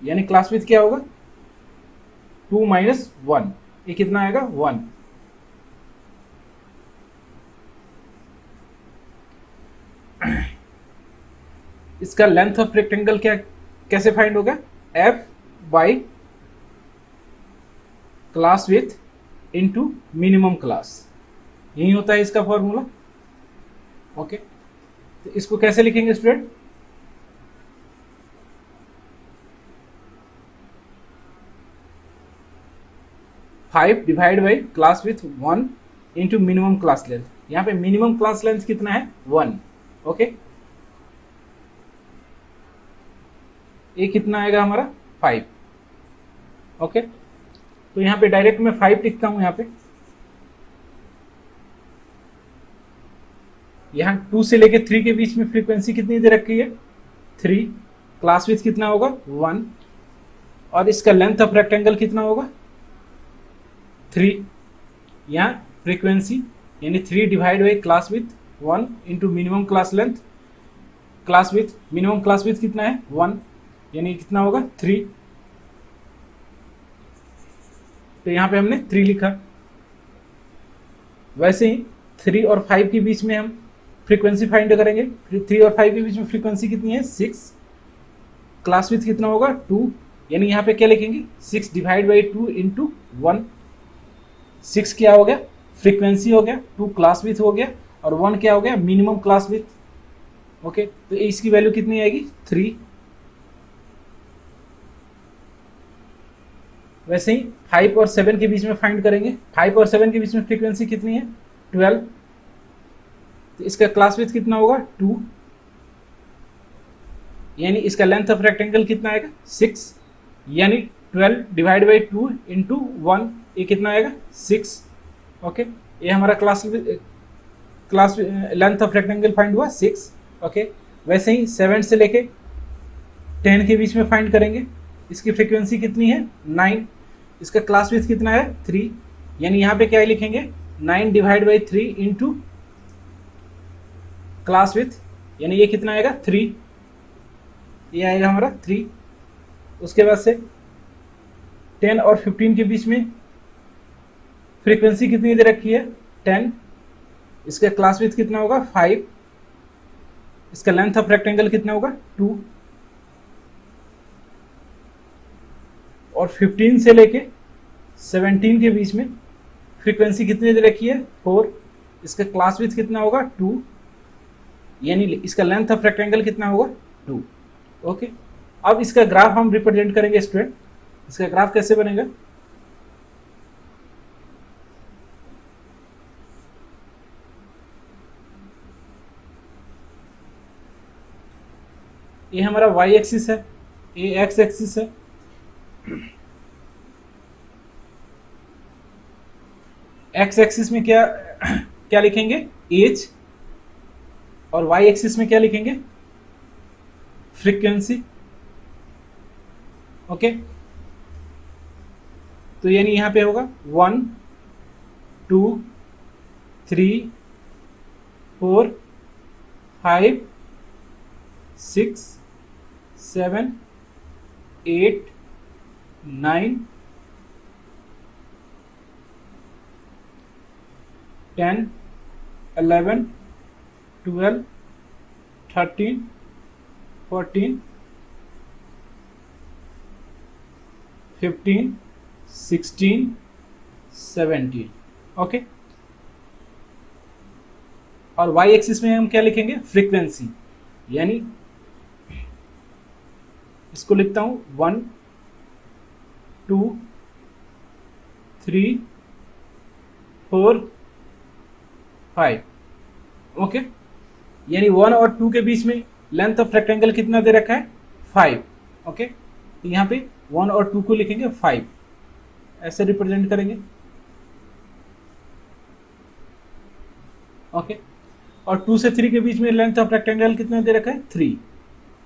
यानी क्लास विथ क्या होगा, 2 माइनस 1, ये कितना आएगा, 1। इसका लेंथ ऑफ रेक्टेंगल क्या कैसे फाइंड होगा, F by class with into minimum class, यही होता है इसका फॉर्मूला। ओके, तो इसको कैसे लिखेंगे student, five divide by class with 1 into minimum class length. यहाँ पे मिनिमम क्लास लेंथ कितना है, 1। ओके, ये कितना आएगा हमारा, 5। ओके, तो यहाँ पे डायरेक्ट मैं 5 लिखता हूँ। यहाँ 2 से लेके 3 के बीच में फ्रीक्वेंसी कितनी दे रखी है, 3। क्लास विथ कितना होगा, 1, और इसका लेंथ ऑफ रेक्टेंगल कितना होगा, 3। यहाँ फ्रीक्वेंसी यानी 3 divide by class with 1 into minimum class length. Class with, minimum class with कितना है, 1, यानी कितना होगा, 3। तो यहाँ पे हमने 3 लिखा। वैसे ही 3 और 5 के बीच में हम फ्रीक्वेंसी फाइंड करेंगे। 3 और 5 के बीच में फ्रीक्वेंसी कितनी है, 6। क्लास विथ कितना होगा, 2, यानी यहाँ पे क्या लिखेंगे, 6 डिवाइड बाई 2 इंटू 1। 6 क्या हो गया, फ्रीक्वेंसी हो गया, 2 क्लास विथ हो गया, और 1 क्या हो गया, मिनिमम क्लास विथ। ओके, तो इसकी वैल्यू कितनी आएगी, 3। वैसे ही 5 और 7 के बीच में फाइंड करेंगे। 5 और 7 के बीच में फ्रीक्वेंसी कितनी है, 12। तो इसका क्लास विथ कितना होगा, 2, यानी इसका लेंथ ऑफ रेक्टेंगल कितना आएगा, 6, यानी 12 डिवाइड बाई 2 इंटू 1, ये कितना आएगा, 6। ओके, ये हमारा class length of rectangle find हुआ, 6। ओके, वैसे ही 7 से लेके 10 के बीच में फाइंड करेंगे। इसकी फ्रीक्वेंसी कितनी है, 9। इसका क्लास विथ कितना है, 3, यानी यहाँ पे क्या लिखेंगे, 9 divide by 3 into class with, यानी ये कितना आएगा, 3, ये आएगा हमारा 3। उसके बाद से 10 और 15 के बीच में फ्रीक्वेंसी कितनी दे रखी है, 10। इसका क्लास विथ कितना होगा, 5। इसका लेंथ ऑफ रेक्टेंगल कितना होगा, 2। और 15 से लेके 17 के बीच में फ्रीक्वेंसी कितनी दे रखी है, 4। इसका क्लास विथ कितना होगा, 2, यानी इसका लेंथ ऑफ रेक्टेंगल कितना होगा, 2। ओके, अब इसका ग्राफ हम रिप्रेजेंट करेंगे स्टूडेंट। इसका ग्राफ कैसे बनेगा, ये हमारा y एक्सिस है, ये एक्स एक्सिस है, एक्स एक्सिस में क्या क्या लिखेंगे, एज, और वाई एक्सिस में क्या लिखेंगे, फ्रीक्वेंसी। ओके, तो यानी यहां पे होगा 1 2 3 4 5 6 7 8 9 10 11 12 13 14 15 16 17। ओके, और वाई एक्सिस में हम क्या लिखेंगे, फ्रीक्वेंसी। यानी इसको लिखता हूं 1 2 3 4 5। ओके, यानी 1 और 2 के बीच में लेंथ ऑफ रेक्टेंगल कितना दे रखा है, 5। ओके, तो यहाँ पे 1 और 2 को लिखेंगे 5, ऐसे रिप्रेजेंट करेंगे। ओके, और 2 से 3 के बीच में लेंथ ऑफ रेक्टेंगल कितना दे रखा है, 3,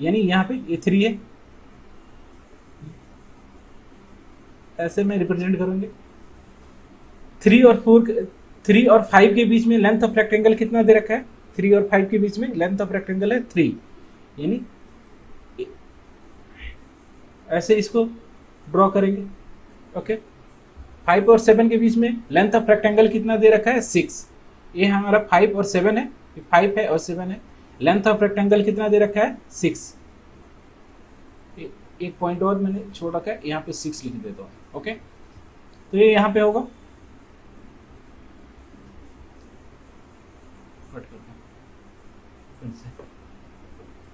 यानी यहाँ पे ये 3 है, ऐसे में रिप्रेजेंट करेंगे। 3 और 5 के बीच में लेंथ ऑफ रेक्टेंगल कितना दे रखा है, 3 और 5 के बीच में लेंथ ऑफ रेक्टेंगल है 3, यानी ऐसे इसको ड्रॉ करेंगे। ओके, 5 और 7 के बीच में लेंथ ऑफ रेक्टेंगल कितना दे रखा है, 6। ये हमारा 5 और 7 है, 5 है और 7 है, लेंथ ऑफ रेक्टेंगल कितना दे रखा है, 6। एक पॉइंट और मैंने छोड़ रखा है, यहाँ पे 6 लिख देता हूँ। ओके, तो ये यहाँ पे होगा,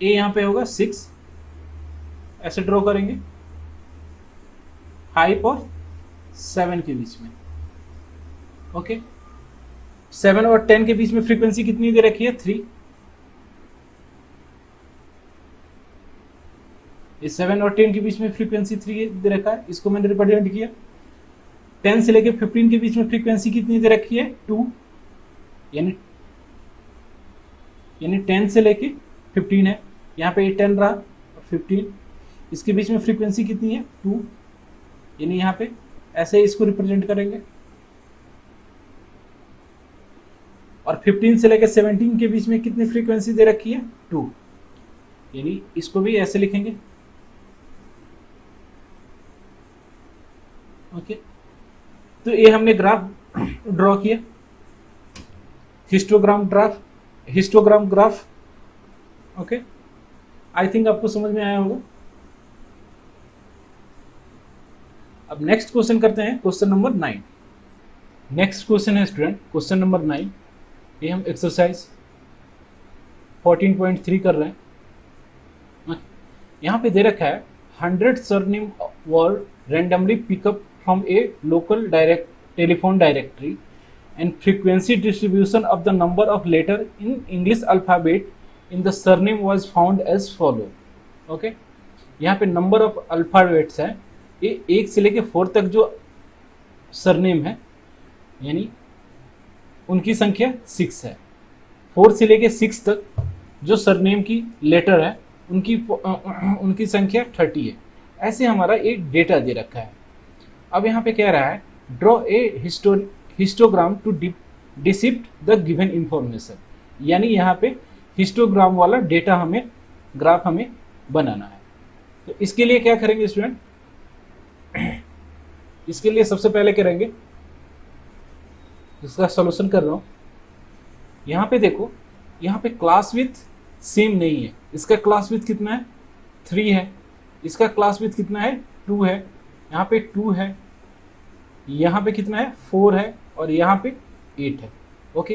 ये यहाँ पे होगा 6, ऐसे ड्रॉ करेंगे 5 और 7 के बीच में। ओके, 7 और 10 के बीच में फ्रीक्वेंसी कितनी दे रखी है, 3। इस 7 और 10 के बीच में फ्रीक्वेंसी 3 दे रखा है, इसको मैंने रिप्रेजेंट किया। 10 से लेके 15 के बीच में फ्रीक्वेंसी कितनी दे रखी है, 2, यानी 10 से लेके 15 है, यहाँ पे 10 रहा और 15, इसके बीच में फ्रीक्वेंसी कितनी है, 2, यानी यहाँ पे ऐसे इसको रिप्रेजेंट करेंगे। और 15 से लेकर 17 के बीच में कितनी फ्रीक्वेंसी दे रखी है, 2, यानी इसको भी ऐसे लिखेंगे। ओके, तो ये हमने ग्राफ ड्रॉ किया, histogram graph. Okay, I think आपको समझ में आया होगा। अब नेक्स्ट क्वेश्चन करते हैं, क्वेश्चन नंबर 9। नेक्स्ट क्वेश्चन है स्टूडेंट, क्वेश्चन नंबर 9। ये हम एक्सरसाइज 14.3 कर रहे हैं। यहाँ पे दे रखा है 100 surname were randomly pick up from a local telephone directory and frequency distribution of the number of letter in English alphabet in the surname was found as follow। Okay, यहाँ पे नंबर ऑफ अल्फाबेट्स है, ये 1 से लेके 4 तक जो surname है, यानी उनकी संख्या 6 है। 4 से लेके 6 तक जो सरनेम की लेटर है उनकी संख्या 30 है। ऐसे हमारा एक डेटा दे रखा है। अब यहाँ पे कह रहा है draw a histogram to depict the given information, यानी यहाँ पे हिस्टोग्राम वाला डेटा हमें, ग्राफ हमें बनाना है। तो इसके लिए क्या करेंगे स्टूडेंट, इसके लिए सबसे पहले करेंगे, इसका सॉल्यूशन कर रहा हूँ। यहाँ पे देखो, यहाँ पे क्लास विथ सेम नहीं है, इसका क्लास विथ कितना है, 3 है, इसका क्लास विथ कितना है, 2 है, यहाँ पे 2 है, यहाँ पे कितना है, 4 है, और यहाँ पे 8 है। ओके,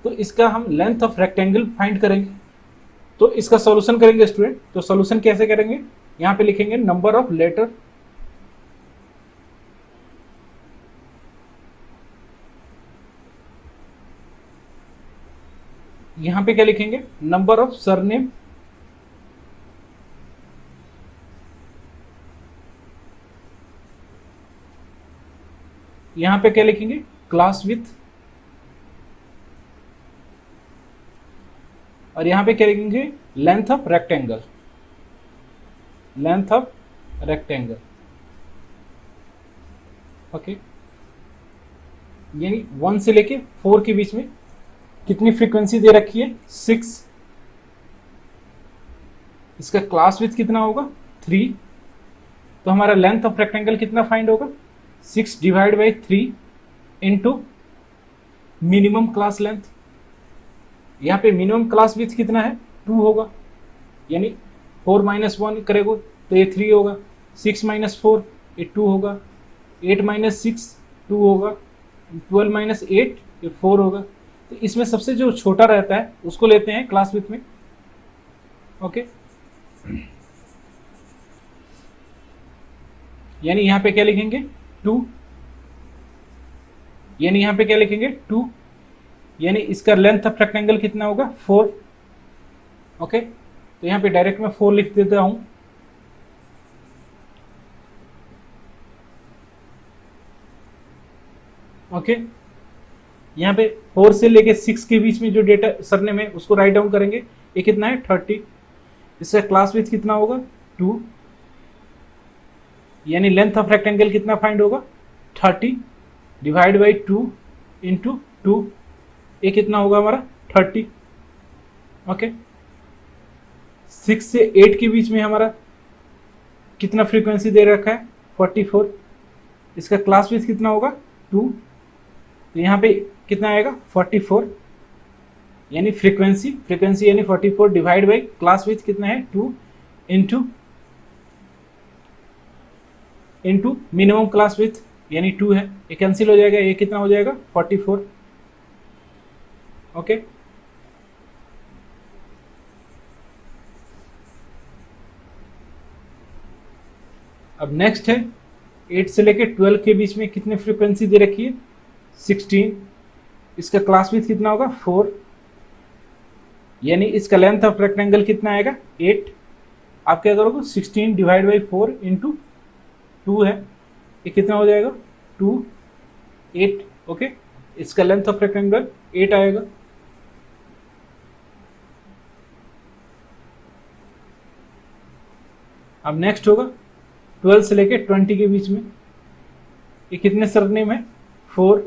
तो इसका हम लेंथ ऑफ रेक्टेंगल फाइंड करेंगे। तो इसका सॉल्यूशन करेंगे स्टूडेंट। तो सॉल्यूशन कैसे करेंगे, यहाँ पे लिखेंगे नंबर ऑफ लेटर, यहाँ पे क्या लिखेंगे, नंबर ऑफ सरनेम यहां पे क्या लिखेंगे, क्लास विथ, और यहां पे क्या लिखेंगे, length of rectangle, length of rectangle. Okay, यानी 1 से लेके 4 के बीच में कितनी फ्रीक्वेंसी दे रखी है, 6। इसका क्लास विथ कितना होगा, 3। तो हमारा लेंथ ऑफ रेक्टेंगल कितना फाइंड होगा, 6 divide by 3 into minimum class length. यहाँ पे मिनिमम क्लास विथ कितना है, 2 होगा, यानी 4 माइनस 1 करेगा तो ये 3 होगा, 6 माइनस 4 ये 2 होगा, 8 माइनस 6 2 होगा, 12 माइनस 8 ये 4 होगा। तो इसमें सबसे जो छोटा रहता है उसको लेते हैं क्लास विथ में। ओके, यानी यहाँ पे क्या लिखेंगे, 2, यानी यहाँ पे क्या लिखेंगे, 2, यानी इसका लेंथ ऑफ रेक्टेंगल कितना होगा, 4। ओके, तो यहाँ पे डायरेक्ट मैं 4 लिख देता हूं। ओके, यहाँ पे 4 से लेके 6 के बीच में जो डेटा सरनेम है उसको राइट डाउन करेंगे। ये कितना है, 30। इसका क्लास विथ कितना होगा, 2, यानी लेंथ ऑफ रेक्टेंगल कितना फाइंड होगा, 30 डिवाइड बाई 2 इंटू 2, ये कितना होगा हमारा, 30। ओके, 6 से 8 के बीच में हमारा कितना फ्रीक्वेंसी दे रखा है, 44। इसका क्लास विथ कितना होगा, 2, तो यहाँ पे कितना आएगा, 44, यानी फ्रीक्वेंसी यानी 44 डिवाइड बाई क्लास विथ कितना है, 2 इंटू मिनिमम क्लास विथ यानी 2 है, ये कैंसिल हो जाएगा, ये कितना हो जाएगा, 44। ओके, अब नेक्स्ट है 8 से लेके 12 के बीच में कितनी फ्रीक्वेंसी दे रखी है, 16। इसका क्लास विथ कितना होगा, 4, यानी इसका लेंथ ऑफ रेक्टेंगल कितना आएगा, 8। आप क्या करोगे, 16 डिवाइड बाई 4 इंटू 2 है, ये कितना हो जाएगा, 2, 8। ओके, इसका लेंथ ऑफ रेक्टेंगल 8 आएगा। अब नेक्स्ट होगा 12 से लेके 20 के बीच में, ये कितने सरनेम है, 4,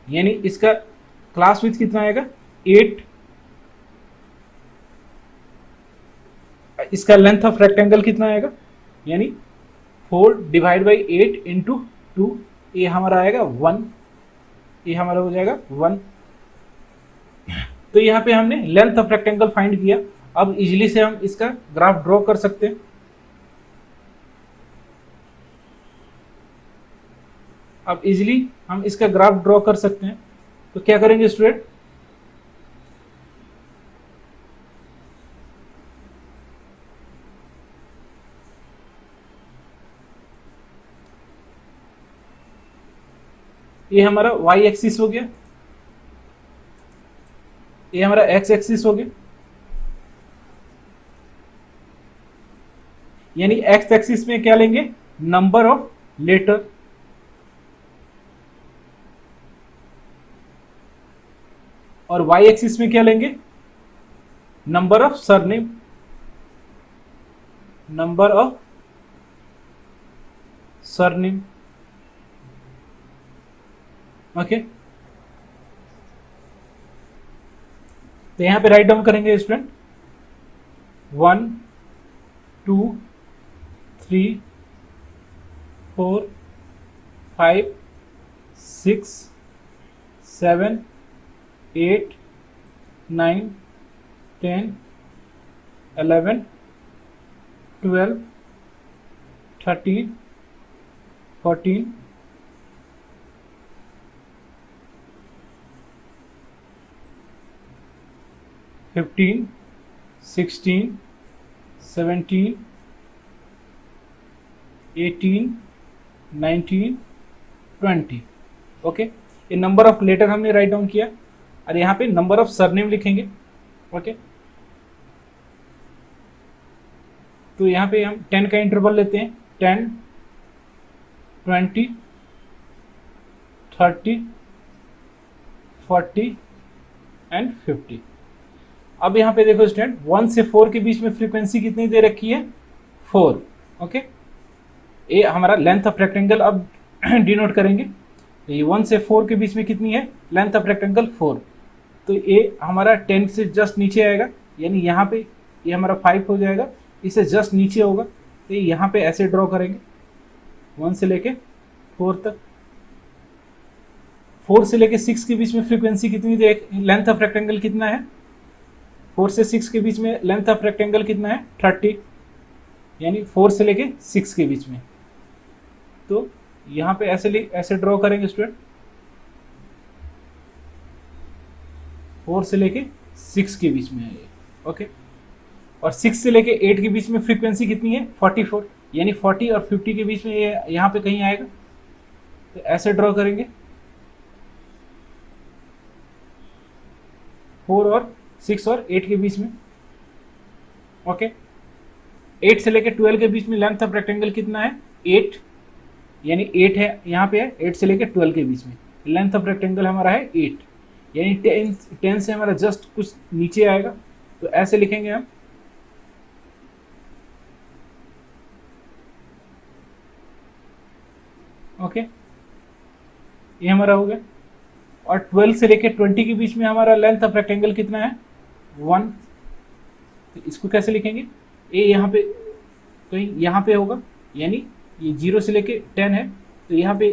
यानी इसका क्लास विथ कितना आएगा, 8। इसका लेंथ ऑफ रेक्टेंगल कितना आएगा, यानी 4 डिवाइड बाई 8 इंटू 2, ये हमारा आएगा 1, ये हमारा हो जाएगा 1। तो यहाँ पे हमने लेंथ ऑफ रेक्टेंगल फाइंड किया। अब इजीली से हम इसका ग्राफ ड्रॉ कर सकते हैं। अब इजीली हम इसका ग्राफ ड्रॉ कर सकते हैं। तो क्या करेंगे स्टूडेंट, ये हमारा y एक्सिस हो गया, ये हमारा x एक्सिस हो गया, यानी x एक्सिस में क्या लेंगे, नंबर ऑफ लेटर, और y एक्सिस में क्या लेंगे, number of surname, number of surname. Okay, तो यहां पे राइट डाउन करेंगे स्टूडेंट, 1 2 3 4 5 6 7 8 9 10 11 12 13 14 15 16 17 18 19 20। ओके, ये नंबर ऑफ लेटर हमने राइट डाउन किया, और यहाँ पे नंबर ऑफ सरनेम लिखेंगे। ओके, तो यहाँ पे हम 10 का इंटरवल लेते हैं, 10 20 30, 40 एंड 50। अब यहाँ पे देखो स्टूडेंट, 1 से 4 के बीच में फ्रीक्वेंसी कितनी दे रखी है? 4। ओके, ये हमारा लेंथ ऑफ रेक्टेंगल अब डिनोट करेंगे। ये 1 से 4 के बीच में कितनी है लेंथ ऑफ रेक्टेंगल? 4। तो ये हमारा 10 से जस्ट नीचे आएगा, यानी यहाँ पे ये हमारा 5 हो जाएगा, इससे जस्ट नीचे होगा। तो यहाँ पे ऐसे ड्रॉ करेंगे 1 से लेके 4 तक। 4 से लेके 6 के बीच में फ्रीक्वेंसी कितनी दे, लेंथ ऑफ रेक्टेंगल कितना है? 4 से 6 के बीच में लेंथ ऑफ रेक्टेंगल कितना है? 30, यानी 4 से लेके 6 के बीच में। तो यहाँ पे ऐसे ड्रॉ करेंगे स्टूडेंट, 4 से लेके 6 के बीच में है ये। ओके, और 6 से लेके 8 के बीच में फ्रीक्वेंसी कितनी है? 44, यानी 40 और 50 के बीच में ये यहाँ पे कहीं आएगा। तो ऐसे ड्रॉ करेंगे 4 और 6 और 8 के बीच में। ओके, 8 से लेके 12 के बीच में लेंथ ऑफ रेक्टेंगल कितना है? 8, यानी 8 है यहाँ पे है। 8 से लेके 12 के बीच में लेंथ ऑफ रेक्टेंगल हमारा है 8, यानी 10 से हमारा जस्ट कुछ नीचे आएगा। तो ऐसे लिखेंगे हम, ओके, ये हमारा हो गया। और 12 से लेके 20 के बीच में हमारा लेंथ ऑफ रेक्टेंगल कितना है? 1। तो इसको कैसे लिखेंगे? ए यहाँ पे कहीं यहाँ पे होगा, यानी ये 0 से लेके 10 है, तो यहाँ पे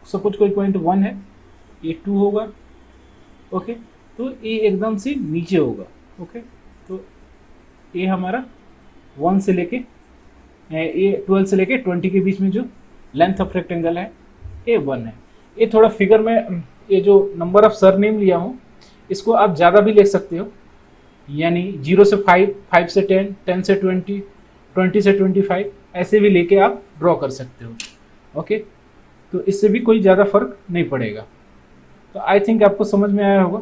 सपोज कोई पॉइंट 1 है, ये 2 होगा। ओके, तो ये एकदम से नीचे होगा। ओके, तो ये हमारा 1 से लेके ये 12 से लेके 20 के बीच में जो लेंथ ऑफ रेक्टेंगल है ये 1 है। ये थोड़ा फिगर में ये जो नंबर ऑफ सरनेम लिया हूँ इसको आप ज़्यादा भी ले सकते हो, यानी 0 से 5, 5 से 10, 10 से 20, 20 से 25, ऐसे भी लेके आप ड्रॉ कर सकते हो। ओके, तो इससे भी कोई ज़्यादा फर्क नहीं पड़ेगा। तो आई थिंक आपको समझ में आया होगा।